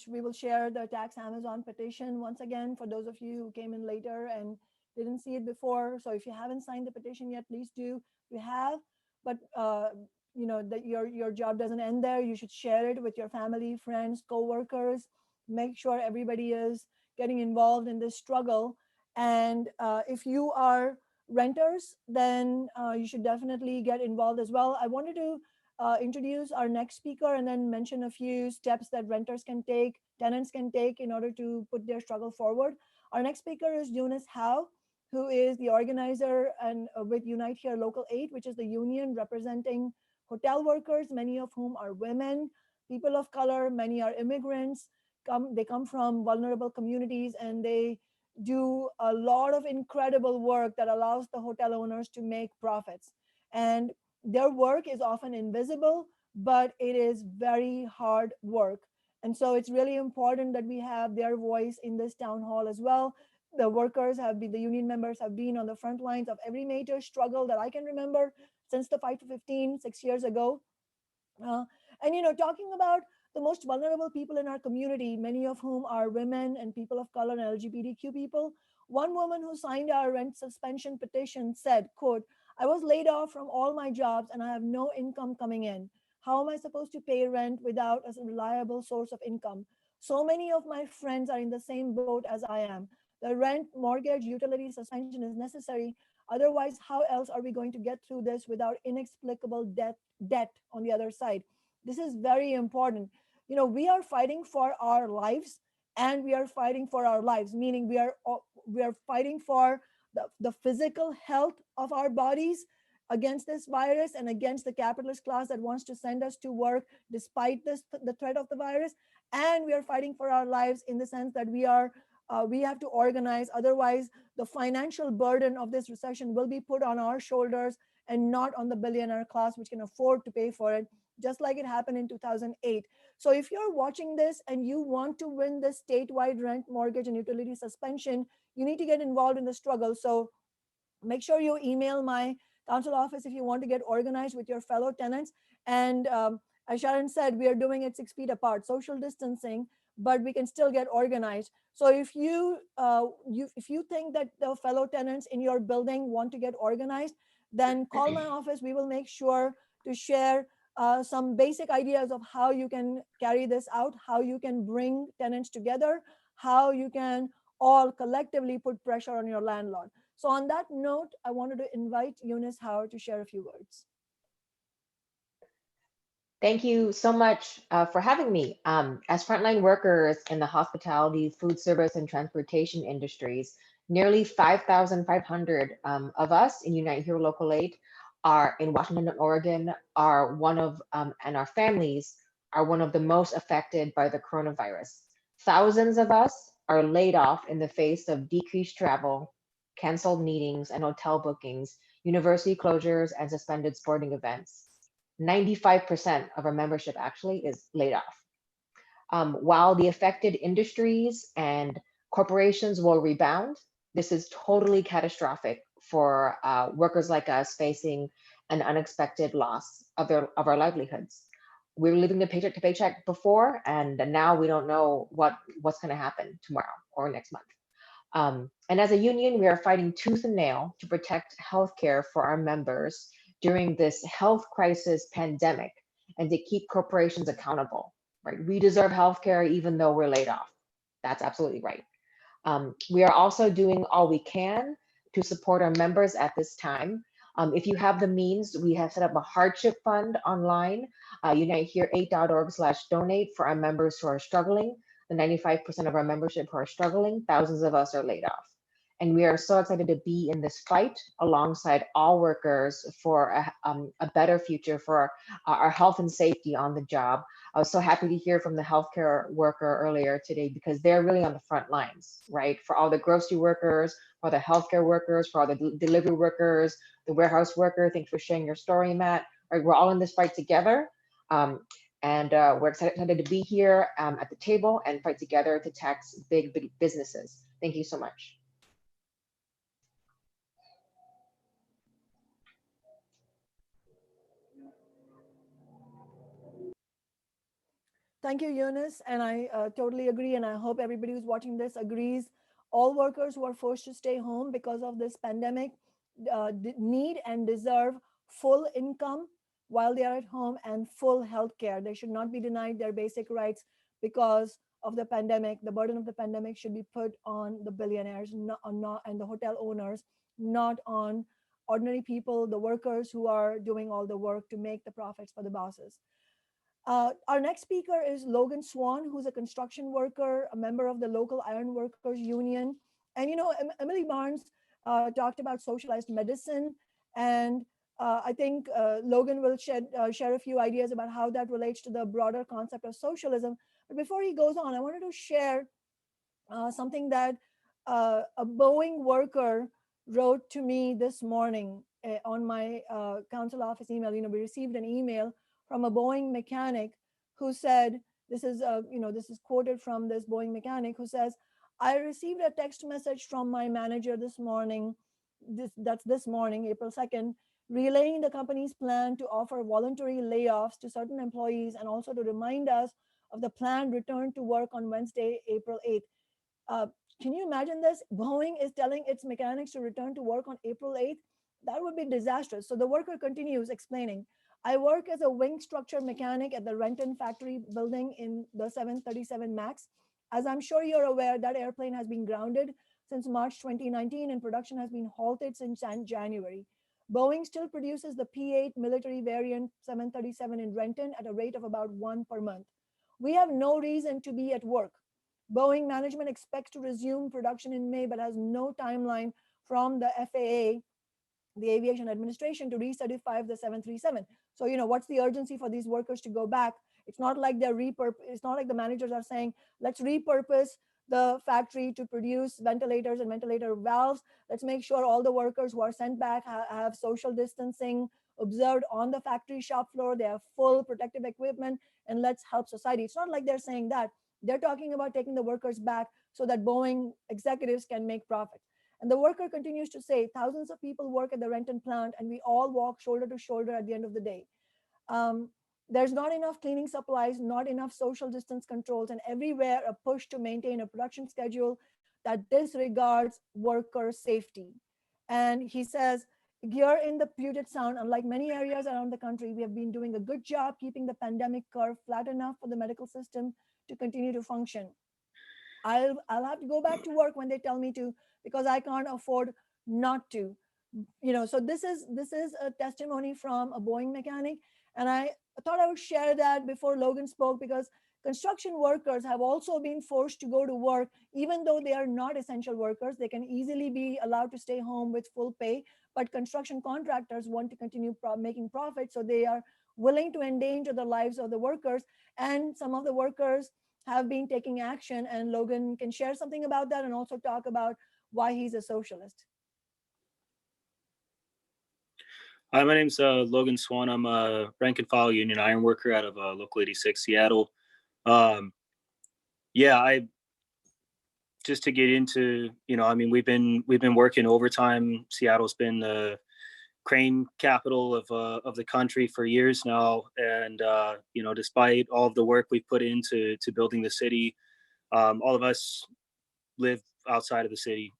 we will share the Tax Amazon petition once again for those of you who came in later and didn't see it before. So if you haven't signed the petition yet, please do. You have, but you know that your job doesn't end there. You should share it with your family, friends, co-workers. Make sure everybody is getting involved in this struggle. And if you are renters, then you should definitely get involved as well. I wanted to introduce our next speaker and then mention a few steps that renters can take, tenants can take in order to put their struggle forward. Our next speaker is Eunice Howe, who is the organizer and with Unite Here Local 8, which is the union representing hotel workers, many of whom are women, people of color, many are immigrants. They come from vulnerable communities, and they do a lot of incredible work that allows the hotel owners to make profits. And their work is often invisible, but it is very hard work. And so it's really important that we have their voice in this town hall as well. The workers have been, the union members have been on the front lines of every major struggle that I can remember since the 5 to 15, 6 years ago. And, you know, talking about the most vulnerable people in our community, many of whom are women and people of color and LGBTQ people. One woman who signed our rent suspension petition said, quote, "I was laid off from all my jobs and I have no income coming in. How am I supposed to pay rent without a reliable source of income? So many of my friends are in the same boat as I am. The rent, mortgage, utility suspension is necessary. Otherwise, how else are we going to get through this without inexplicable debt on the other side?" This is very important. You know, we are fighting for our lives, and we are fighting for our lives, meaning we are fighting for the physical health of our bodies against this virus and against the capitalist class that wants to send us to work despite the threat of the virus. And we are fighting for our lives in the sense that we have to organize. Otherwise, the financial burden of this recession will be put on our shoulders and not on the billionaire class, which can afford to pay for it, just like it happened in 2008. So if you're watching this and you want to win this statewide rent, mortgage, and utility suspension, you need to get involved in the struggle. So make sure you email my council office if you want to get organized with your fellow tenants. And as Sharon said, we are doing it 6 feet apart, social distancing, but we can still get organized. So if you think that the fellow tenants in your building want to get organized, then call my office. We will make sure to share some basic ideas of how you can carry this out, how you can bring tenants together, how you can all collectively put pressure on your landlord. So on that note, I wanted to invite Eunice Howe to share a few words. Thank you so much for having me. As frontline workers in the hospitality, food service, and transportation industries, nearly 5,500 of us in Unite Here Local 8 are in Washington and Oregon, are one of, and our families are one of the most affected by the coronavirus. Thousands of us are laid off in the face of decreased travel, canceled meetings and hotel bookings, university closures, and suspended sporting events. 95% of our membership actually is laid off. While the affected industries and corporations will rebound, this is totally catastrophic for workers like us facing an unexpected loss of our livelihoods. We were living the paycheck to paycheck before, and now we don't know what's going to happen tomorrow or next month. And as a union, we are fighting tooth and nail to protect healthcare for our members during this health crisis pandemic and to keep corporations accountable, right? We deserve healthcare even though we're laid off. That's absolutely right. We are also doing all we can to support our members at this time. If you have the means, we have set up a hardship fund online, unitehere8.org/donate for our members who are struggling. The 95% of our membership who are struggling, thousands of us are laid off. And we are so excited to be in this fight alongside all workers for a better future for our health and safety on the job. I was so happy to hear from the healthcare worker earlier today, because they're really on the front lines, right? For all the grocery workers, for the healthcare workers, for all the delivery workers, the warehouse worker. Thanks for sharing your story, Matt. Right, we're all in this fight together. And we're excited to be here at the table and fight together to tax big businesses. Thank you so much. Thank you, Eunice. And I totally agree. And I hope everybody who's watching this agrees. All workers who are forced to stay home because of this pandemic need and deserve full income while they are at home and full health care. They should not be denied their basic rights because of the pandemic. The burden of the pandemic should be put on the billionaires and the hotel owners, not on ordinary people, the workers who are doing all the work to make the profits for the bosses. Our next speaker is Logan Swan, who's a construction worker, a member of the local iron workers union. And, Emily Barnes talked about socialized medicine. And I think Logan will share a few ideas about how that relates to the broader concept of socialism. But before he goes on, I wanted to share something that a Boeing worker wrote to me this morning on my council office email. We received an email from a Boeing mechanic who said, this is quoted from this Boeing mechanic who says, I received a text message from my manager this morning, this morning, April 2nd, relaying the company's plan to offer voluntary layoffs to certain employees and also to remind us of the planned return to work on Wednesday, April 8th. Can you imagine this? Boeing is telling its mechanics to return to work on April 8th. That would be disastrous. So the worker continues explaining, I work as a wing structure mechanic at the Renton factory building in the 737 MAX. As I'm sure you're aware, that airplane has been grounded since March 2019 and production has been halted since January. Boeing still produces the P-8 military variant 737 in Renton at a rate of about 1 per month. We have no reason to be at work. Boeing management expects to resume production in May, but has no timeline from the FAA, the Aviation Administration, to recertify the 737. So, what's the urgency for these workers to go back? It's not like it's not like the managers are saying, let's repurpose the factory to produce ventilators and ventilator valves. Let's make sure all the workers who are sent back have social distancing observed on the factory shop floor. They have full protective equipment, and let's help society. It's not like they're saying that. They're talking about taking the workers back so that Boeing executives can make profit. And the worker continues to say, thousands of people work at the Renton plant and we all walk shoulder to shoulder at the end of the day. There's not enough cleaning supplies, not enough social distance controls, and everywhere a push to maintain a production schedule that disregards worker safety. And he says, here in the Puget Sound, unlike many areas around the country, we have been doing a good job keeping the pandemic curve flat enough for the medical system to continue to function. I'll have to go back to work when they tell me to, because I can't afford not to. So this is a testimony from a Boeing mechanic, and I thought I would share that before Logan spoke, because construction workers have also been forced to go to work even though they are not essential workers. They can easily be allowed to stay home with full pay, but construction contractors want to continue making profit, so they are willing to endanger the lives of the workers, and some of the workers have been taking action, and Logan can share something about that and also talk about why he's a socialist. Hi, my name's Logan Swan. I'm a rank and file union iron worker out of Local 86, Seattle. Just to get into, we've been working overtime. Seattle's been the crane capital of the country for years now, and despite all of the work we've put into building the city, all of us live outside of the city.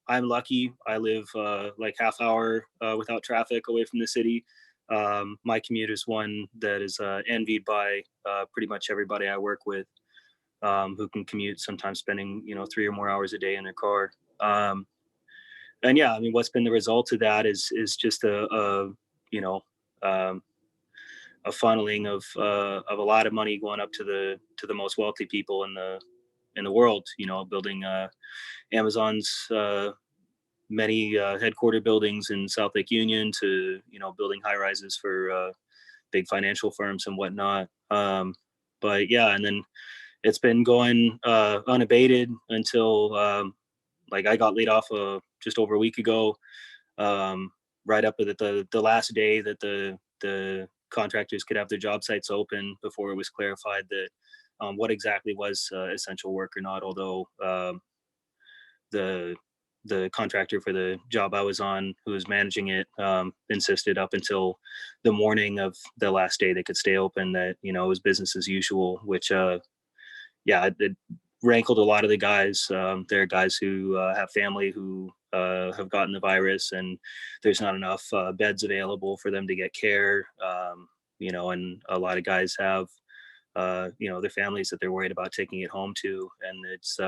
I'm lucky. I live like half hour without traffic away from the city. My commute is one that is envied by pretty much everybody I work with, who can commute, sometimes spending 3 or more hours a day in their car. And yeah, what's been the result of that is just a funneling of a lot of money going up to the most wealthy people in in the world, building Amazon's many headquarter buildings in South Lake Union to, building high rises for big financial firms and whatnot. But yeah, and then it's been going unabated until like I got laid off just over a week ago, right up at the last day that the contractors could have their job sites open before it was clarified that what exactly was essential work or not, although the contractor for the job I was on, who was managing it, insisted up until the morning of the last day they could stay open that, it was business as usual, which, it rankled a lot of the guys. There are guys who have family who have gotten the virus, and there's not enough beds available for them to get care, and a lot of guys have, their families that they're worried about taking it home to. And it's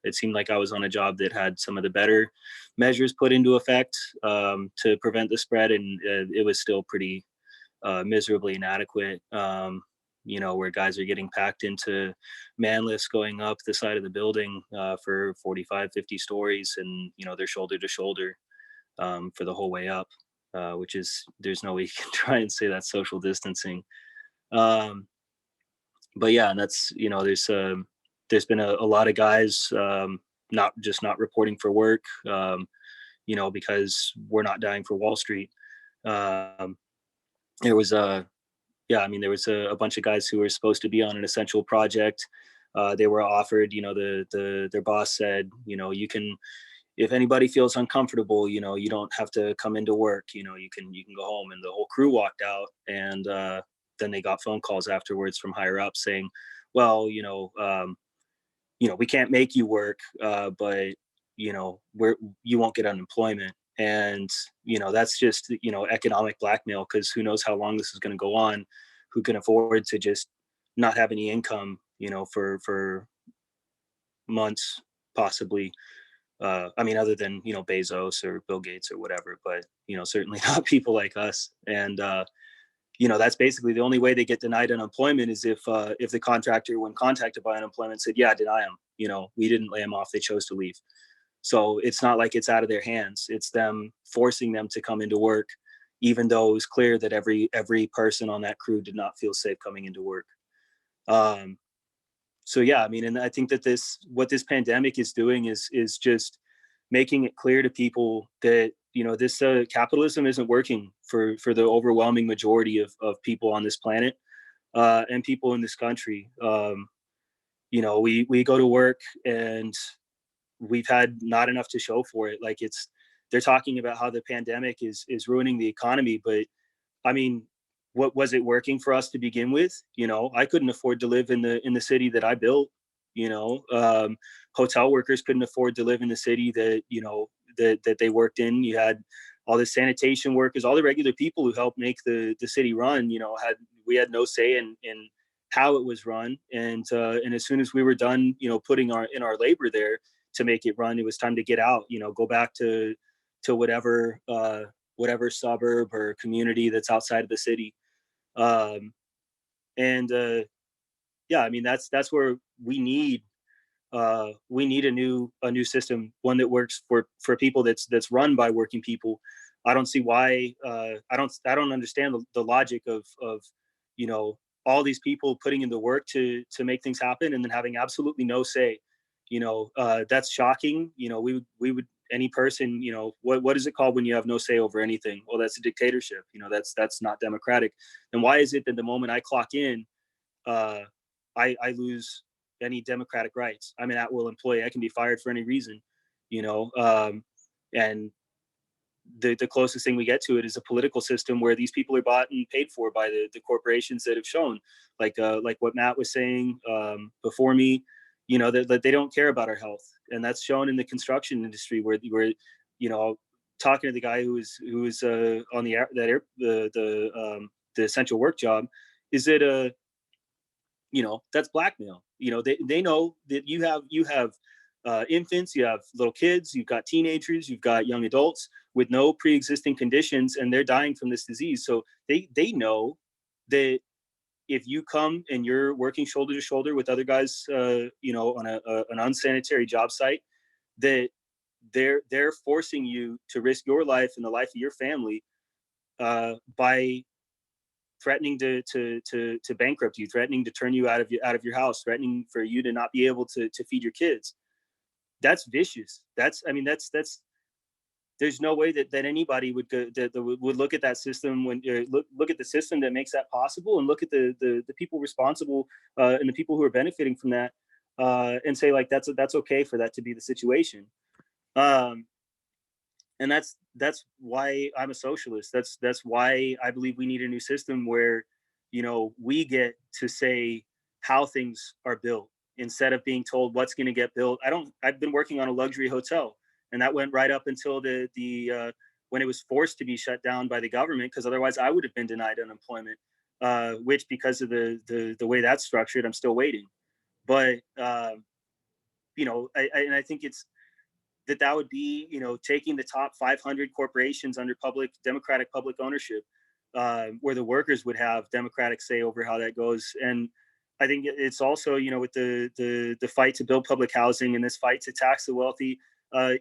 it seemed like I was on a job that had some of the better measures put into effect to prevent the spread, and it was still pretty miserably inadequate. Where guys are getting packed into man lifts going up the side of the building for 45, 50 stories, and they're shoulder to shoulder for the whole way up, which is, there's no way you can try and say that's social distancing. But yeah, and that's, there's been a lot of guys not reporting for work, because we're not dying for Wall Street. There was there was a bunch of guys who were supposed to be on an essential project. They were offered, their boss said, you can, if anybody feels uncomfortable, you don't have to come into work, you can go home. And the whole crew walked out, and then they got phone calls afterwards from higher up saying, well, we can't make you work, but you won't get unemployment. And that's just economic blackmail, because who knows how long this is going to go on. Who can afford to just not have any income for months, possibly, other than Bezos or Bill Gates or whatever, but certainly not people like us. And that's basically the only way they get denied unemployment, is if the contractor, when contacted by unemployment, said, yeah, deny them. We didn't lay them off, they chose to leave. So it's not like it's out of their hands. It's them forcing them to come into work, even though it was clear that every person on that crew did not feel safe coming into work. So yeah, and I think that what this pandemic is doing is just making it clear to people that this capitalism isn't working for the overwhelming majority of people on this planet and people in this country. We go to work and we've had not enough to show for it. Like, they're talking about how the pandemic is ruining the economy, but what was it working for us to begin with? I couldn't afford to live in the city that I built. Hotel workers couldn't afford to live in the city that that they worked in. You had all the sanitation workers, all the regular people who helped make the city run. We had no say in how it was run. And as soon as we were done, putting in our labor there to make it run, it was time to get out. Go back to whatever suburb or community that's outside of the city. That's where we need a new system, one that works for people, that's run by working people. I don't see why. I don't understand the logic of all these people putting in the work to make things happen and then having absolutely no say. That's shocking. We would any person, what is it called when you have no say over anything? Well, that's a dictatorship. That's not democratic. And why is it that the moment I clock in, I lose any democratic rights? I'm an at-will employee. I can be fired for any reason, and the closest thing we get to it is a political system where these people are bought and paid for by the corporations that have shown, like what Matt was saying before me, that they don't care about our health. And that's shown in the construction industry where talking to the guy who was on the essential work job, is that that's blackmail. They know that you have infants, you have little kids, you've got teenagers, you've got young adults with no pre-existing conditions, and they're dying from this disease. So they know that if you come and you're working shoulder to shoulder with other guys, you know, on an unsanitary job site, that they're forcing you to risk your life and the life of your family by threatening to bankrupt you, threatening to turn you out of your house, threatening for you to not be able to feed your kids. That's vicious. I mean, there's no way that anybody would go, that would look at that system when look at the system that makes that possible, and look at the people responsible and the people who are benefiting from that, and say like that's okay for that to be the situation. And that's why I'm a socialist. That's why I believe we need a new system where, you know, we get to say how things are built instead of being told what's going to get built. I've been working on a luxury hotel, and that went right up until the when it was forced to be shut down by the government, because otherwise I would have been denied unemployment, which because of the way that's structured, I'm still waiting. But you know, I think it's that would be, you know, taking the top 500 corporations under democratic public ownership, where the workers would have democratic say over how that goes. And I think it's also, you know, with the fight to build public housing and this fight to tax the wealthy,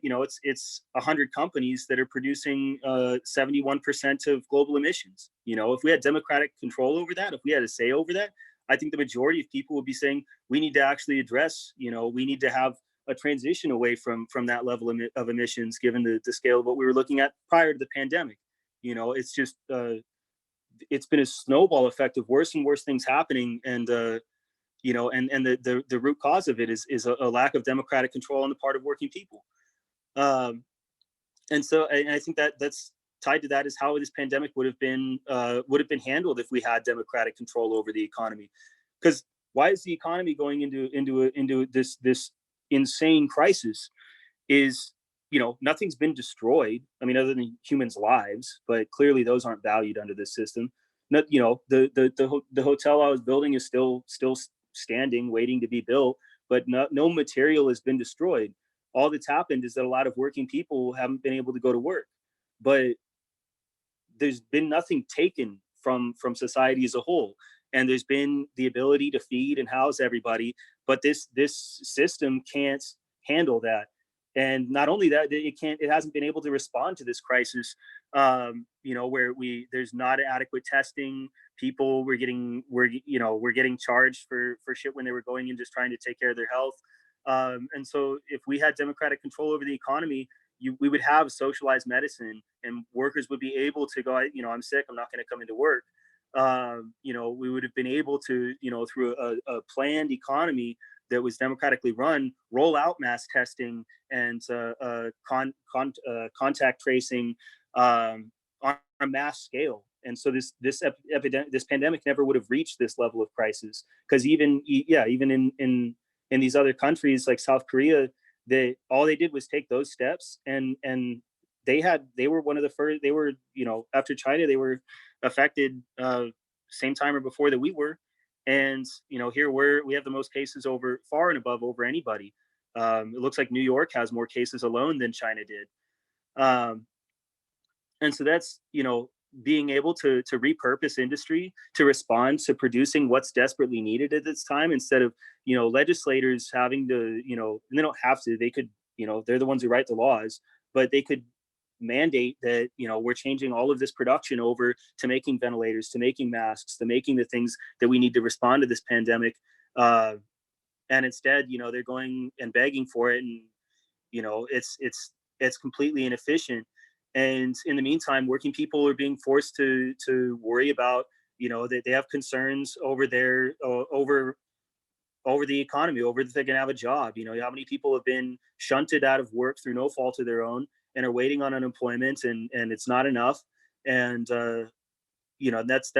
you know, it's 100 companies that are producing 71% of global emissions. You know, if we had democratic control over that, if we had a say over that, I think the majority of people would be saying we need to actually address, you know, we need to have a transition away from that level of emissions, given the scale of what we were looking at prior to the pandemic. You know, it's just it's been a snowball effect of worse and worse things happening, and you know, and the root cause of it is a lack of democratic control on the part of working people. And so I think that's tied to that is how this pandemic would have been handled if we had democratic control over the economy. Because why is the economy going into this insane crisis? Is, you know, nothing's been destroyed. I mean, other than humans' lives, but clearly those aren't valued under this system. Not, you know, the hotel I was building is still standing, waiting to be built, but no material has been destroyed. All that's happened is that a lot of working people haven't been able to go to work, but there's been nothing taken from society as a whole. And there's been the ability to feed and house everybody, but this system can't handle that. And not only that, it hasn't been able to respond to this crisis, you know, where there's not adequate testing. People we're getting charged for shit when they were going in just trying to take care of their health. And so if we had democratic control over the economy, we would have socialized medicine, and workers would be able to go, you know, I'm sick, I'm not going to come into work. You know, we would have been able to, you know, through a planned economy that was democratically run, roll out mass testing and contact tracing on a mass scale. And so this pandemic never would have reached this level of crisis, because even in these other countries like South Korea, all they did was take those steps, and they were one of the first. They were, you know, after China, they were affected same time or before that we were. And, you know, here we have the most cases far and above over anybody. It looks like New York has more cases alone than China did. And so that's, you know, being able to repurpose industry to respond to producing what's desperately needed at this time, instead of, you know, legislators having to, you know, and they don't have to, they could, you know, they're the ones who write the laws, but they could mandate that, you know, we're changing all of this production over to making ventilators, to making masks, to making the things that we need to respond to this pandemic. And instead, you know, they're going and begging for it, and, you know, it's completely inefficient. And in the meantime, working people are being forced to worry about, you know, that they have concerns over over the economy, over if they're going to have a job. You know, how many people have been shunted out of work through no fault of their own and are waiting on unemployment, and it's not enough. And you know, that's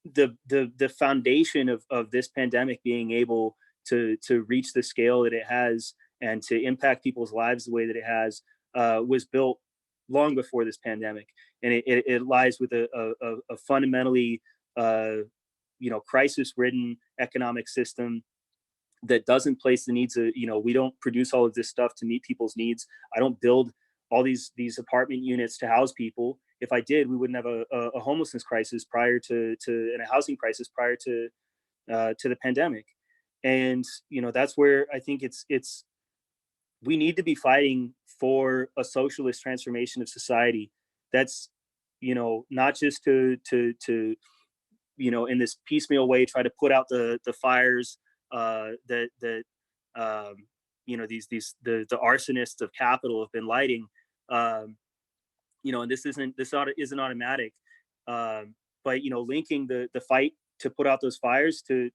the foundation of this pandemic being able to reach the scale that it has and to impact people's lives the way that it has, was built long before this pandemic. And it lies with a fundamentally, you know, crisis-ridden economic system that doesn't place the needs of, you know, we don't produce all of this stuff to meet people's needs. I don't build all these apartment units to house people. if I did, we wouldn't have a homelessness crisis prior to and a housing crisis prior to the pandemic. And that's where I think it's we need to be fighting for a socialist transformation of society. That's not just to in this piecemeal way try to put out the fires that the arsonists of capital have been lighting. And this isn't automatic. But linking the fight to put out those fires to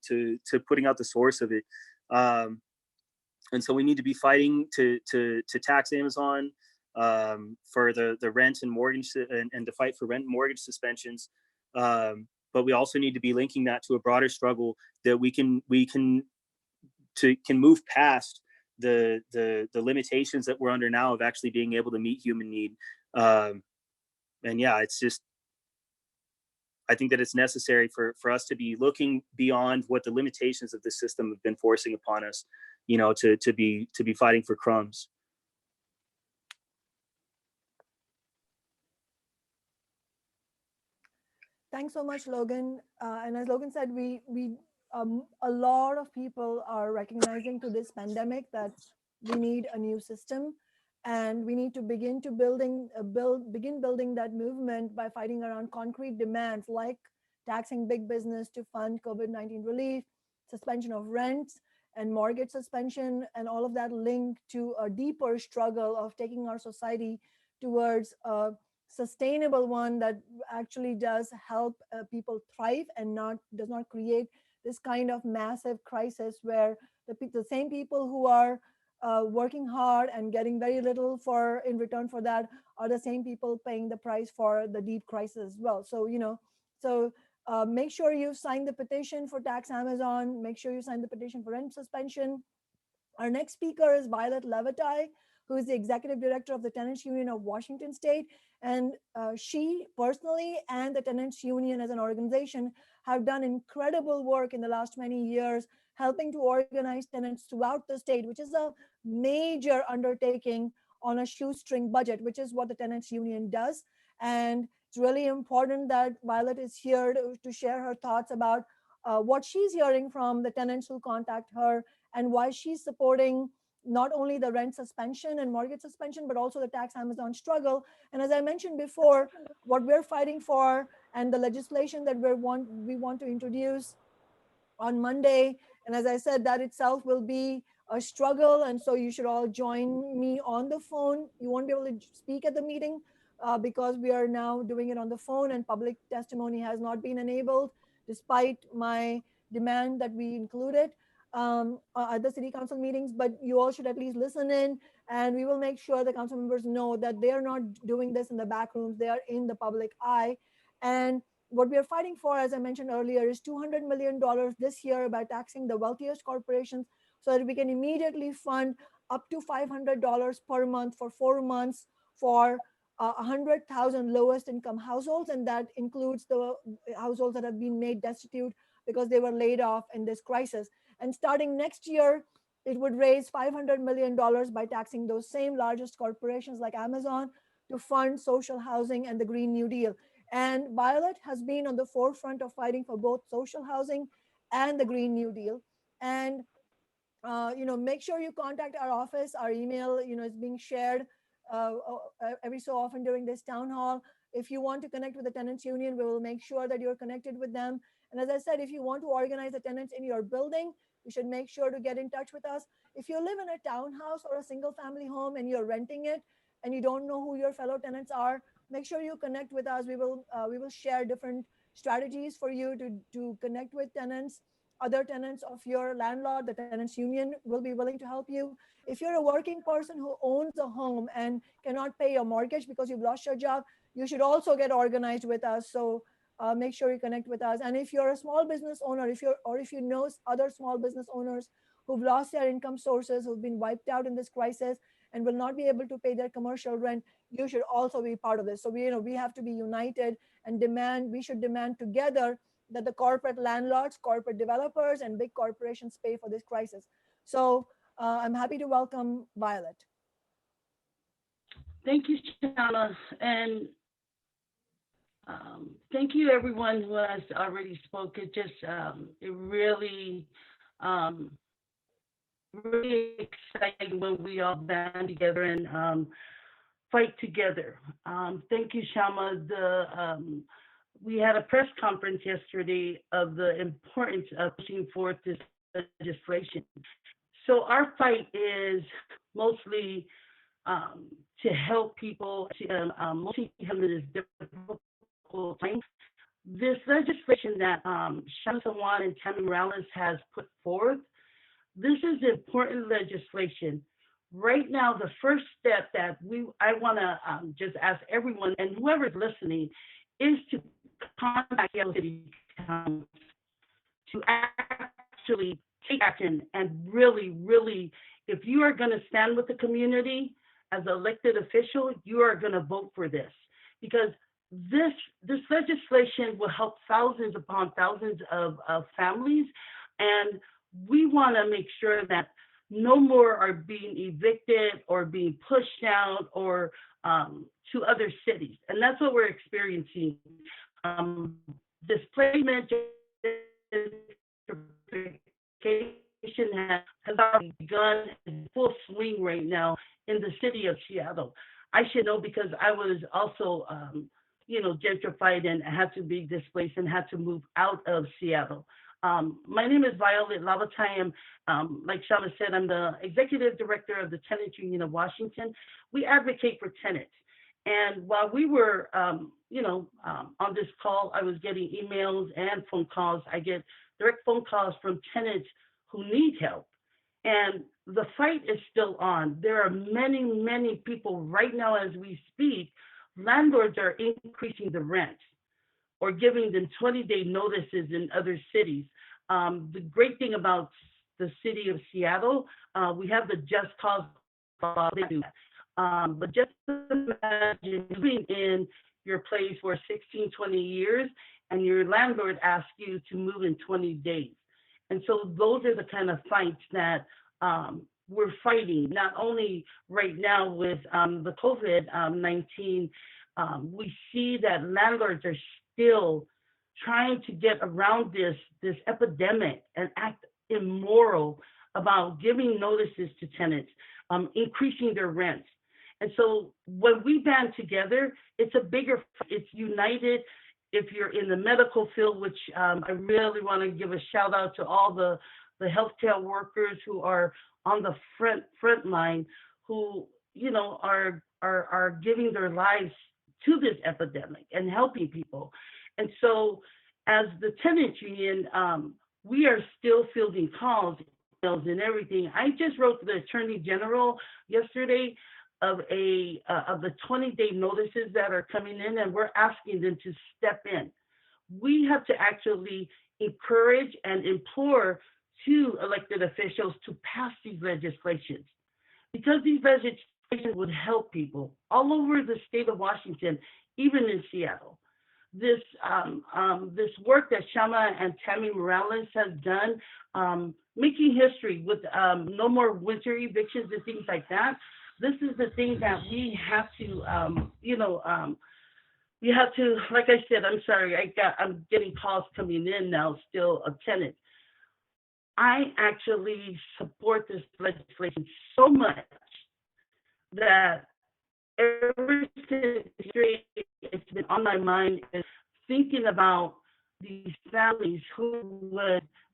putting out the source of it. And so we need to be fighting to tax Amazon for the rent and mortgage and to fight for rent and mortgage suspensions. But we also need to be linking that to a broader struggle that we can move past the limitations that we're under now of actually being able to meet human need. And yeah, it's just, I think that it's necessary for us to be looking beyond what the limitations of the system have been forcing upon us, to be fighting for crumbs. Thanks so much, Logan. And as Logan said, a lot of people are recognizing to this pandemic that we need a new system, and we need to begin building that movement by fighting around concrete demands like taxing big business to fund COVID-19 relief, suspension of rents and mortgage suspension, and all of that linked to a deeper struggle of taking our society towards a sustainable one that actually does help people thrive and does not create this kind of massive crisis where the same people who are working hard and getting very little in return for that are the same people paying the price for the deep crisis as well. So make sure you sign the petition for tax Amazon. Make sure you sign the petition for rent suspension. Our next speaker is Violet Levitai, who is the executive director of the Tenants Union of Washington State. And she personally and the Tenants Union as an organization have done incredible work in the last many years, helping to organize tenants throughout the state, which is a major undertaking on a shoestring budget, which is what the Tenants Union does. And it's really important that Violet is here to share her thoughts about what she's hearing from the tenants who contact her and why she's supporting not only the rent suspension and mortgage suspension, but also the tax Amazon struggle. And as I mentioned before, what we're fighting for and the legislation that we want to introduce on Monday. And as I said, that itself will be a struggle. And so you should all join me on the phone. You won't be able to speak at the meeting because we are now doing it on the phone and public testimony has not been enabled, despite my demand that we include it at the city council meetings. But you all should at least listen in, and we will make sure the council members know that they are not doing this in the back rooms. They are in the public eye. And what we are fighting for, as I mentioned earlier, is $200 million this year by taxing the wealthiest corporations so that we can immediately fund up to $500 per month for 4 months for 100,000 lowest income households. And that includes the households that have been made destitute because they were laid off in this crisis. And starting next year, it would raise $500 million by taxing those same largest corporations like Amazon to fund social housing and the Green New Deal. And Violet has been on the forefront of fighting for both social housing and the Green New Deal. And make sure you contact our office. Our email, is being shared every so often during this town hall. If you want to connect with the tenants union, we will make sure that you're connected with them. And as I said, if you want to organize the tenants in your building, you should make sure to get in touch with us. If you live in a townhouse or a single family home and you're renting it and you don't know who your fellow tenants are, make sure you connect with us. We will share different strategies for you to connect with tenants, other tenants of your landlord. The tenants union will be willing to help you. If you're a working person who owns a home and cannot pay your mortgage because you've lost your job, you should also get organized with us. So make sure you connect with us. And if you're a small business owner, if you know other small business owners who've lost their income sources, who've been wiped out in this crisis and will not be able to pay their commercial rent, you should also be part of this. So we have to be united and we should demand together that the corporate landlords, corporate developers, and big corporations pay for this crisis. So I'm happy to welcome Violet. Thank you, Shana. And Thank you, everyone who has already spoken. Just it really, really exciting when we all band together and fight together. Thank you, Shama. We had a press conference yesterday of the importance of pushing forth this legislation. So our fight is mostly to help people, mostly in this difficult time. This legislation that Shama Sawan and Tammy Morales has put forth, this is important legislation. Right now, the first step that I want to just ask everyone and whoever's listening is to contact Yellow City Council to actually take action and really, really, if you are going to stand with the community as an elected official, you are going to vote for this, because this legislation will help thousands upon thousands of families, and we want to make sure that no more are being evicted or being pushed out or to other cities, and that's what we're experiencing. Displacement has already begun in full swing right now in the city of Seattle. I should know because I was also, gentrified and had to be displaced and had to move out of Seattle. My name is Violet Lavatayam. Like Shama said, I'm the executive director of the Tenants Union of Washington. We advocate for tenants. And while we were, on this call, I was getting emails and phone calls. I get direct phone calls from tenants who need help. And the fight is still on. There are many, many people right now as we speak. Landlords are increasing the rent or giving them 20-day notices in other cities. The great thing about the city of Seattle, we have the just cause law. But just imagine living in your place for 16, 20 years, and your landlord asks you to move in 20 days. And so those are the kind of fights that we're fighting, not only right now with the COVID-19, we see that landlords are still trying to get around this epidemic and act immoral about giving notices to tenants, increasing their rents. And so when we band together, it's it's united. If you're in the medical field, which I really want to give a shout out to all the healthcare workers who are on the front line, who are giving their lives to this epidemic and helping people. And so as the tenants union, we are still fielding calls and everything. I just wrote to the Attorney General yesterday of the 20-day notices that are coming in, and we're asking them to step in. We have to actually encourage and implore to elected officials to pass these legislations, because these legislations would help people all over the state of Washington, even in Seattle. This work that Shama and Tammy Morales has done, making history with no more winter evictions and things like that. This is the thing that we have to, you have to, like I said, I'm sorry, I'm getting calls coming in now, still a tenant. I actually support this legislation so much that ever since it's been on my mind is thinking about these families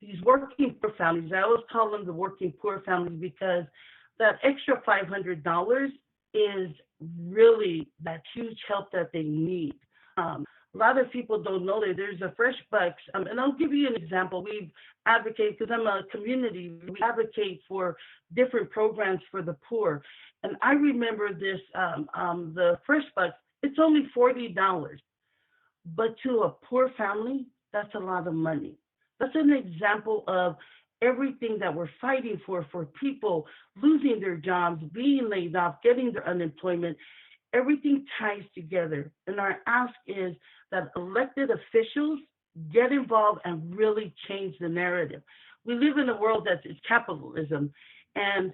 these working poor families. I always call them the working poor families because that extra $500 is really that huge help that they need. A lot of people don't know that there's a Fresh Bucks, and I'll give you an example. We've advocated, because I'm a community, we advocate for different programs for the poor. And I remember this, the Fresh Bucks, it's only $40. But to a poor family, that's a lot of money. That's an example of everything that we're fighting for people losing their jobs, being laid off, getting their unemployment. Everything ties together. And our ask is that elected officials get involved and really change the narrative. We live in a world that is capitalism. And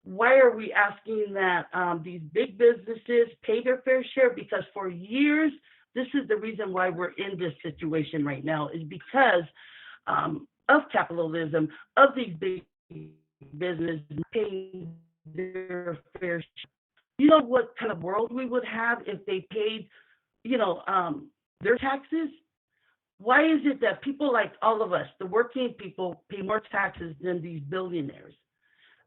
why are we asking that these big businesses pay their fair share? Because for years, This is the reason why we're in this situation right now, is because of capitalism, of these big businesses paying their fair share. You know what kind of world we would have if they paid, their taxes? Why is it that people like all of us, the working people, pay more taxes than these billionaires?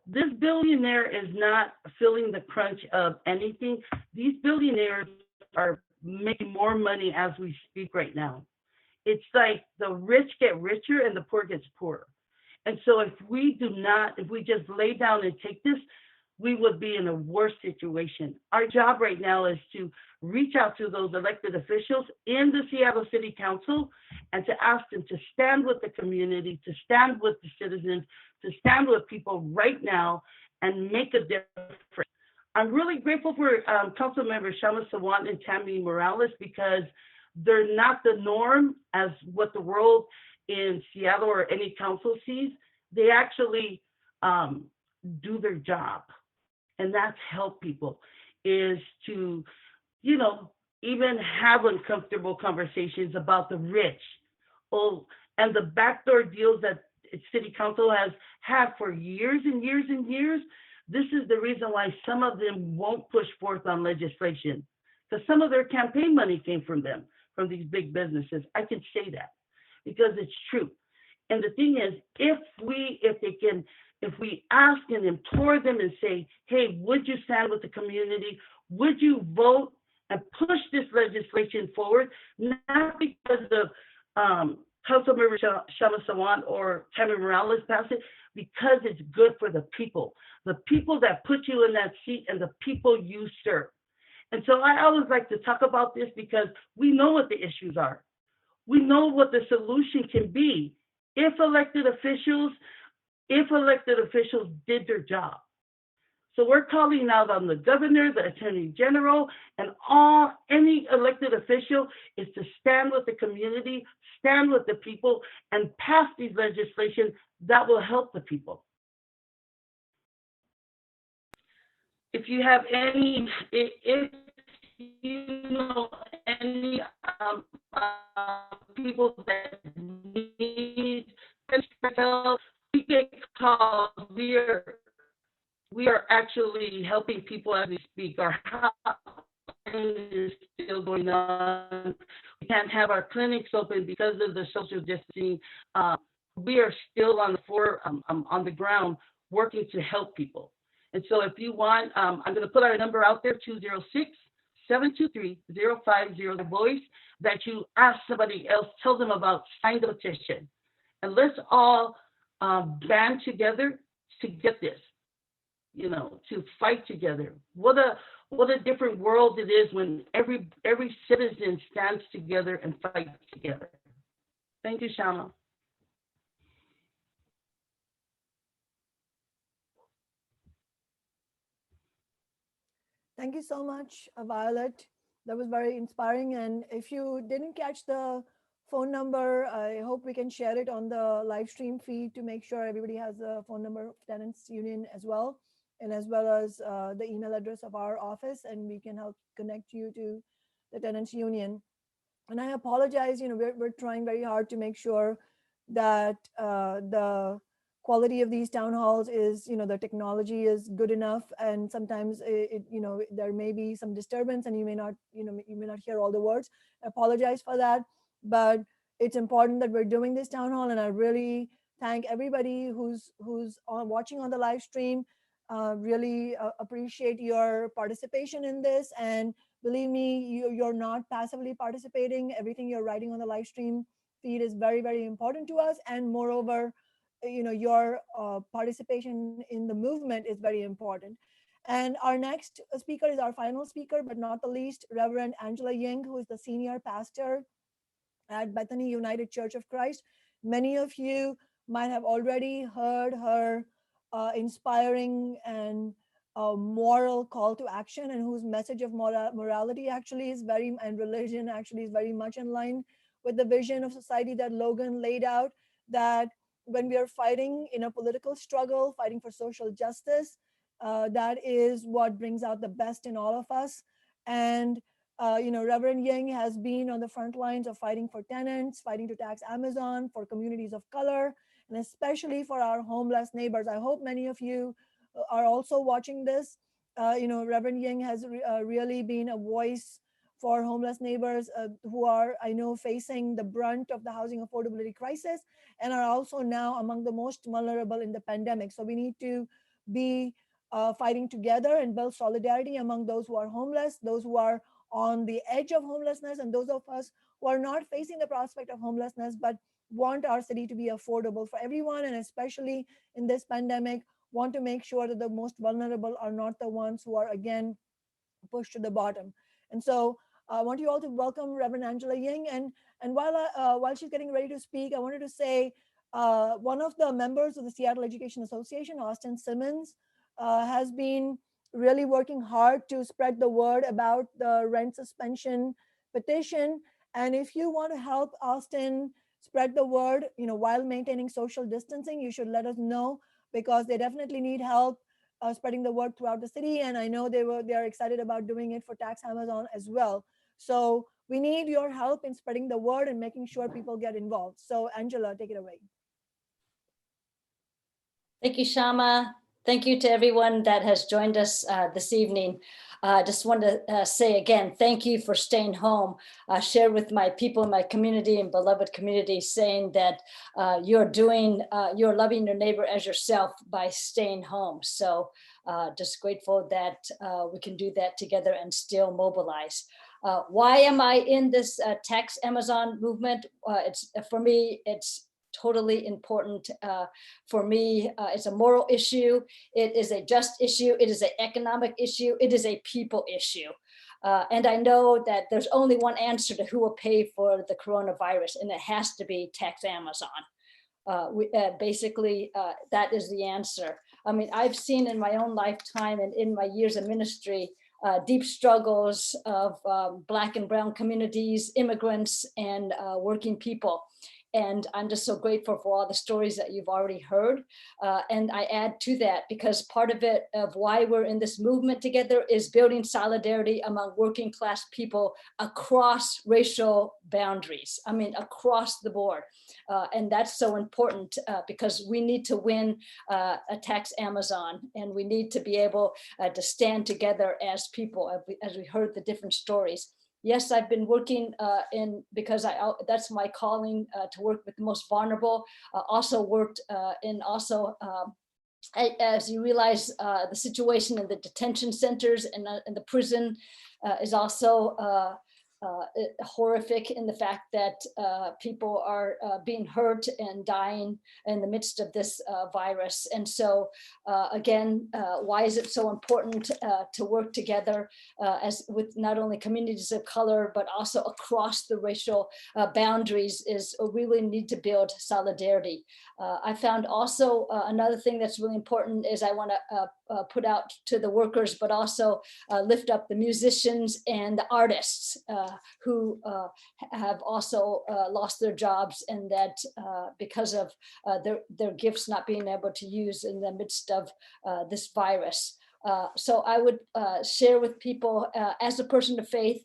This billionaire is not feeling the crunch of anything. These billionaires are making more money as we speak right now. It's like the rich get richer and the poor gets poorer. And so if we just lay down and take this, we would be in a worse situation. Our job right now is to reach out to those elected officials in the Seattle City Council and to ask them to stand with the community, to stand with the citizens, to stand with people right now and make a difference. I'm really grateful for Council Members Shama Sawant and Tammy Morales, because they're not the norm as what the world in Seattle or any council sees. They actually do their job. And that's help people, is to, even have uncomfortable conversations about the rich. And the backdoor deals that City Council has had for years and years and years. This is the reason why some of them won't push forth on legislation, because some of their campaign money came from them, from these big businesses. I can say that because it's true. And the thing is, if we ask and implore them and say, hey, would you stand with the community? Would you vote and push this legislation forward? Not because of Councilmember Shama Sawant or Tammy Morales passed it, because it's good for the people that put you in that seat and the people you serve. And so I always like to talk about this because we know what the issues are. We know what the solution can be if elected officials did their job. So we're calling out on the governor, the attorney general, and any elected official is to stand with the community, stand with the people, and pass these legislation that will help the people. If you have any people that need help, we get calls. We are actually helping people as we speak. Our hotline is still going on. We can't have our clinics open because of the social distancing. We are still on the floor, on the ground, working to help people. And so if you want, I'm going to put our number out there, 206-723-0500, voice that you ask somebody else, tell them about, sign the petition. And let's all band together to get this, to fight together. What a different world it is when every citizen stands together and fights together. Thank you, Shama. Thank you so much, Violet. That was very inspiring. And if you didn't catch the phone number, I hope we can share it on the live stream feed to make sure everybody has the phone number of Tenants Union as well, and as well as the email address of our office, and we can help connect you to the Tenants Union. And I apologize, we're trying very hard to make sure that the quality of these town halls is, the technology is good enough, and sometimes there may be some disturbance and you may not hear all the words. I apologize for that, but it's important that we're doing this town hall, and I really thank everybody who's watching on the live stream. Really appreciate your participation in this, and believe me, you're not passively participating. Everything you're writing on the live stream feed is very, very important to us, and moreover, your participation in the movement is very important. And our next speaker is our final speaker, but not the least, Reverend Angela Ying, who is the senior pastor at Bethany United Church of Christ. Many of you might have already heard her inspiring and moral call to action, and whose message of morality actually is and religion actually is very much in line with the vision of society that Logan laid out, that when we are fighting in a political struggle, fighting for social justice, that is what brings out the best in all of us. And Reverend Ying has been on the front lines of fighting for tenants, fighting to tax Amazon, for communities of color, and especially for our homeless neighbors. I hope many of you are also watching this. Reverend Ying has really been a voice for homeless neighbors who are, I know, facing the brunt of the housing affordability crisis and are also now among the most vulnerable in the pandemic. So we need to be fighting together and build solidarity among those who are homeless, those who are on the edge of homelessness, and those of us who are not facing the prospect of homelessness but want our city to be affordable for everyone, and especially in this pandemic, want to make sure that the most vulnerable are not the ones who are again pushed to the bottom. And so I want you all to welcome Reverend Angela Ying. And while she's getting ready to speak, I wanted to say one of the members of the Seattle Education Association, Austin Simmons, has been really working hard to spread the word about the rent suspension petition. And if you want to help Austin spread the word, while maintaining social distancing, you should let us know, because they definitely need help spreading the word throughout the city. And I know they are excited about doing it for Tax Amazon as well. So we need your help in spreading the word and making sure people get involved. So Angela, take it away. Thank you, Shama. Thank you to everyone that has joined us this evening. Just want to say again, thank you for staying home. Share with my people in my community and beloved community, saying that you're loving your neighbor as yourself by staying home. So just grateful that we can do that together and still mobilize. Why am I in this tax Amazon movement? For me, it's totally important. For me, it's a moral issue. It is a just issue. It is an economic issue. It is a people issue. And I know that there's only one answer to who will pay for the coronavirus, and it has to be tax Amazon. Basically, that is the answer. I mean, I've seen in my own lifetime and in my years of ministry, deep struggles of Black and brown communities, immigrants, and working people. And I'm just so grateful for all the stories that you've already heard. And I add to that, because part of it, of why we're in this movement together, is building solidarity among working class people across racial boundaries. I mean, across the board. And that's so important because we need to win Tax Amazon, and we need to be able to stand together as people, as we heard the different stories. Yes, I've been working because that's my calling, to work with the most vulnerable. Also worked as you realize, the situation in the detention centers and the prison is also horrific, in the fact that people are being hurt and dying in the midst of this virus. And so again, why is it so important to work together as with not only communities of color, but also across the racial boundaries, is we really need to build solidarity. I found also another thing that's really important is I want to put out to the workers, but also lift up the musicians and the artists who have also lost their jobs, and that because of their gifts not being able to use in the midst of this virus. So I would share with people, as a person of faith,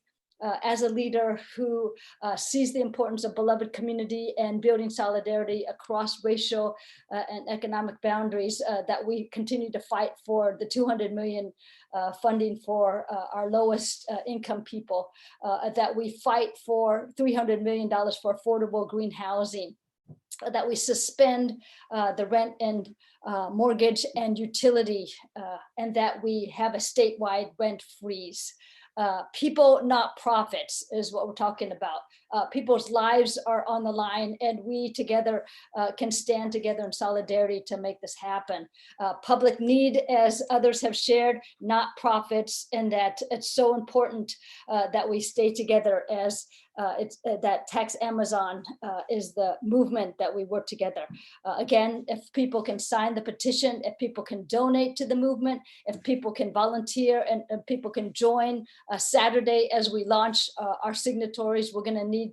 as a leader who sees the importance of beloved community and building solidarity across racial and economic boundaries, that we continue to fight for the 200 million funding for our lowest income people, that we fight for $300 million for affordable green housing, that we suspend the rent and mortgage and utility, and that we have a statewide rent freeze. People, not profits, is what we're talking about. People's lives are on the line, and we together can stand together in solidarity to make this happen. Public need, as others have shared, not profits, and that it's so important that we stay together, as that Tax Amazon is the movement that we work together. Again, if people can sign the petition, if people can donate to the movement, if people can volunteer, and people can join Saturday as we launch our signatories, we're going to need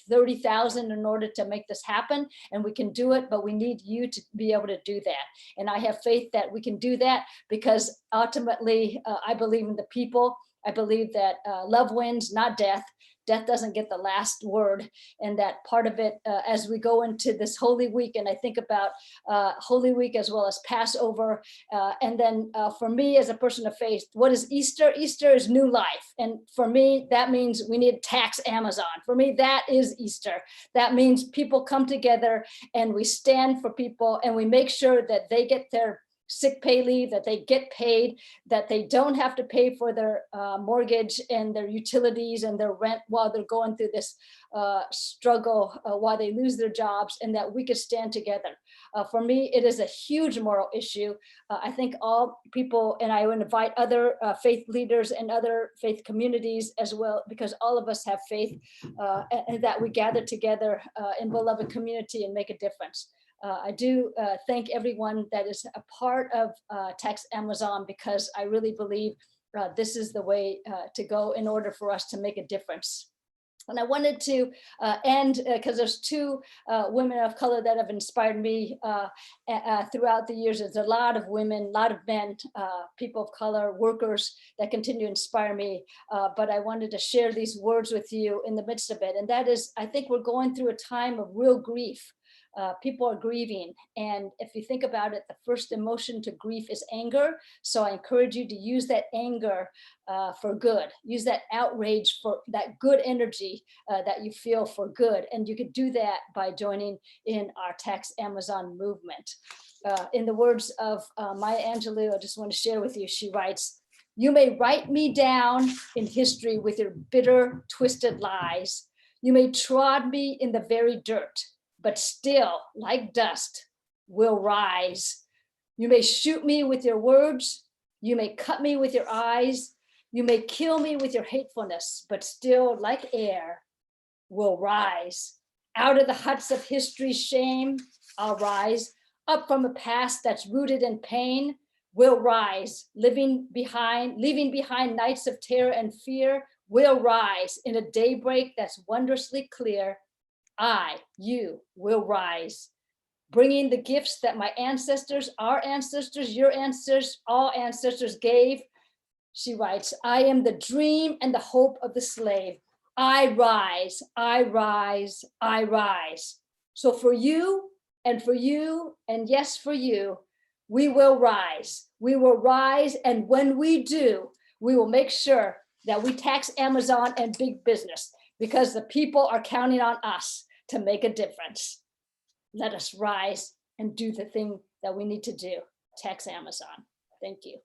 30,000 in order to make this happen, and we can do it, but we need you to be able to do that. And I have faith that we can do that, because ultimately I believe in the people. I believe that love wins, not death. Death doesn't get the last word. And that part of it, as we go into this Holy Week, and I think about Holy Week as well as Passover. And then for me as a person of faith, what is Easter? Easter is new life. And for me, that means we need to tax Amazon. For me, that is Easter. That means people come together and we stand for people and we make sure that they get their sick pay leave, that they get paid, that they don't have to pay for their mortgage and their utilities and their rent while they're going through this struggle, while they lose their jobs, and that we could stand together. For me, it is a huge moral issue. I think all people, and I would invite other faith leaders and other faith communities as well, because all of us have faith, and that we gather together in beloved community and make a difference. I do thank everyone that is a part of Tax Amazon, because I really believe this is the way to go in order for us to make a difference. And I wanted to end, because there's two women of color that have inspired me throughout the years. There's a lot of women, a lot of men, people of color, workers that continue to inspire me. But I wanted to share these words with you in the midst of it. And that is, I think we're going through a time of real grief. People are grieving. And if you think about it, the first emotion to grief is anger. So I encourage you to use that anger for good. Use that outrage for that good energy that you feel for good. And you could do that by joining in our Tax Amazon movement. In the words of Maya Angelou, I just want to share with you, she writes, "You may write me down in history with your bitter, twisted lies. You may trod me in the very dirt, but still, like dust, will rise. You may shoot me with your words. You may cut me with your eyes. You may kill me with your hatefulness, but still, like air, will rise. Out of the huts of history's shame, I'll rise. Up from a past that's rooted in pain, will rise. Leaving behind nights of terror and fear, will rise in a daybreak that's wondrously clear. You will rise, bringing the gifts that my ancestors, our ancestors, your ancestors, all ancestors gave." She writes, "I am the dream and the hope of the slave. I rise, I rise, I rise." So for you, and yes, for you, we will rise. We will rise, and when we do, we will make sure that we tax Amazon and big business, because the people are counting on us to make a difference. Let us rise and do the thing that we need to do. Tax Amazon. Thank you.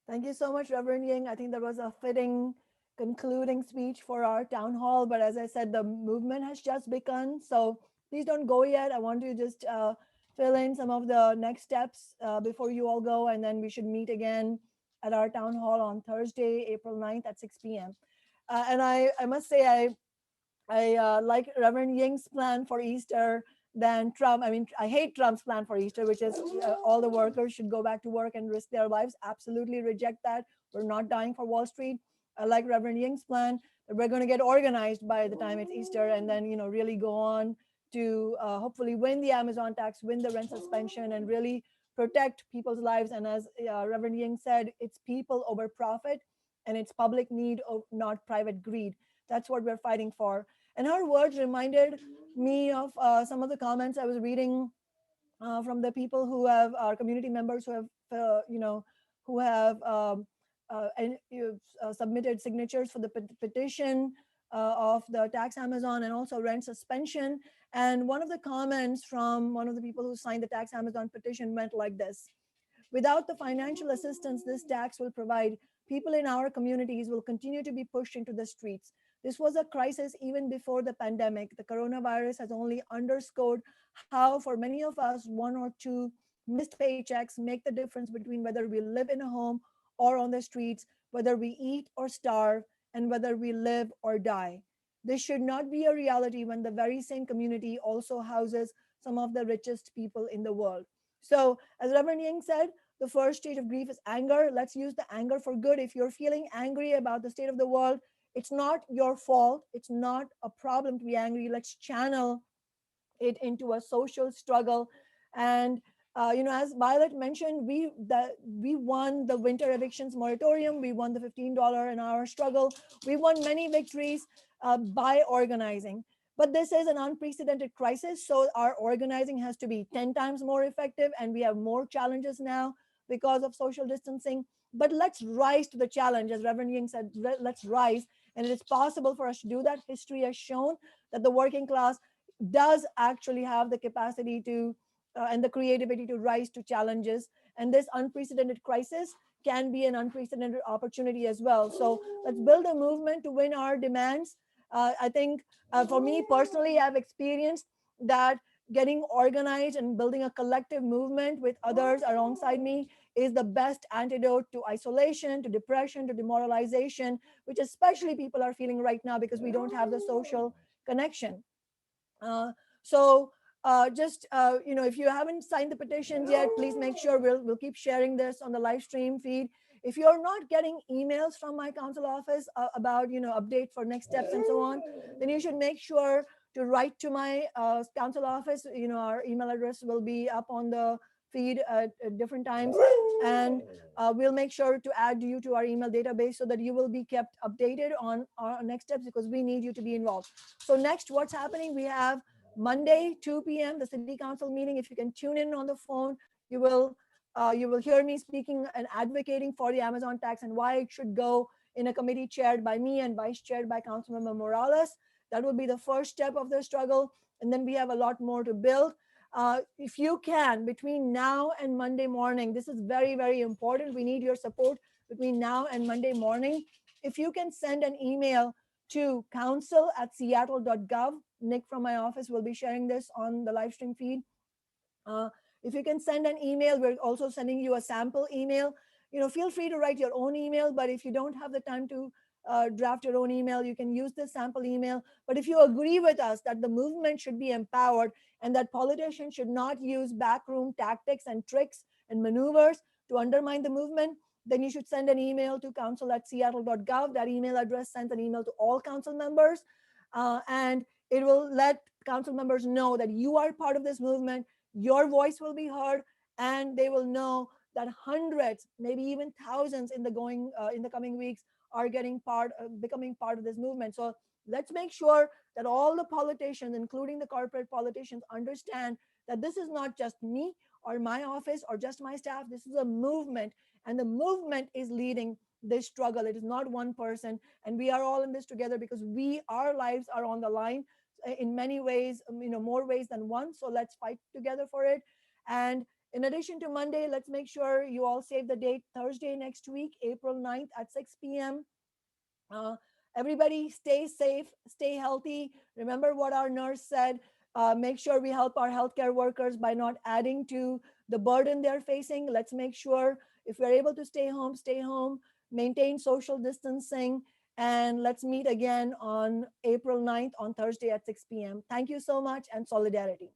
Thank you so much, Reverend Ying. I think that was a fitting concluding speech for our town hall. But as I said, the movement has just begun. So please don't go yet. I want to just fill in some of the next steps before you all go. And then we should meet again at our town hall on Thursday, April 9th at 6 p.m. And I must say, I like Reverend Ying's plan for Easter than Trump. I mean, I hate Trump's plan for Easter, which is all the workers should go back to work and risk their lives. Absolutely reject that. We're not dying for Wall Street. I like Reverend Ying's plan that we're going to get organized by the time it's Easter, and then, you know, really go on to hopefully win the Amazon tax, win the rent suspension, and really protect people's lives. And as Reverend Ying said, it's people over profit, and it's public need, not private greed. That's what we're fighting for. And her words reminded me of some of the comments I was reading from the people who have our community members who have, who have submitted signatures for the petition of the tax Amazon and also rent suspension. And one of the comments from one of the people who signed the tax Amazon petition went like this: "Without the financial assistance this tax will provide, people in our communities will continue to be pushed into the streets. This was a crisis even before the pandemic. The coronavirus has only underscored how, for many of us, one or two missed paychecks make the difference between whether we live in a home or on the streets, whether we eat or starve, and whether we live or die. This should not be a reality when the very same community also houses some of the richest people in the world." So, as Reverend Ying said, the first stage of grief is anger. Let's use the anger for good. If you're feeling angry about the state of the world, it's not your fault. It's not a problem to be angry. Let's channel it into a social struggle and as Violet mentioned, we won the winter evictions moratorium. We won the $15 an hour struggle. We won many victories by organizing. But this is an unprecedented crisis, so our organizing has to be 10 times more effective, and we have more challenges now because of social distancing. But let's rise to the challenge, as Reverend Ying said, let's rise, and it is possible for us to do that. History has shown that the working class does actually have the capacity to and the creativity to rise to challenges. And this unprecedented crisis can be an unprecedented opportunity as well. So let's build a movement to win our demands. I think for me personally, I've experienced that getting organized and building a collective movement with others alongside me is the best antidote to isolation, to depression, to demoralization, which especially people are feeling right now because we don't have the social connection. If you haven't signed the petitions yet, please make sure we'll keep sharing this on the live stream feed. If you're not getting emails from my council office about update for next steps and so on, then you should make sure to write to my council office. Our email address will be up on the feed at different times, and we'll make sure to add you to our email database so that you will be kept updated on our next steps, because we need you to be involved. So next, what's happening? We have Monday, 2 p.m., the city council meeting. If you can tune in on the phone, you will hear me speaking and advocating for the Amazon tax and why it should go in a committee chaired by me and vice chaired by Councilmember Morales. That will be the first step of the struggle. And then we have a lot more to build. If you can, between now and Monday morning, this is very, very important. We need your support between now and Monday morning. If you can send an email to council@seattle.gov. Nick from my office will be sharing this on the live stream feed. If you can send an email, we're also sending you a sample email. Feel free to write your own email, but if you don't have the time to draft your own email, you can use the sample email. But if you agree with us that the movement should be empowered and that politicians should not use backroom tactics and tricks and maneuvers to undermine the movement, then you should send an email to council@seattle.gov. That email address sends an email to all council members, and it will let council members know that you are part of this movement. Your voice will be heard, and they will know that hundreds, maybe even thousands in the coming weeks are becoming part of this movement. So let's make sure that all the politicians, including the corporate politicians, understand that this is not just me or my office or just my staff. This is a movement, and the movement is leading this struggle. It is not one person, and we are all in this together because our lives are on the line in many ways, more ways than one. So let's fight together for it. And in addition to Monday, let's make sure you all save the date, Thursday next week, April 9th at 6 p.m. Everybody stay safe, stay healthy. Remember what our nurse said. Make sure we help our healthcare workers by not adding to the burden they're facing. Let's make sure if we're able to stay home, maintain social distancing, and let's meet again on April 9th on Thursday at 6 p.m. Thank you so much, and solidarity.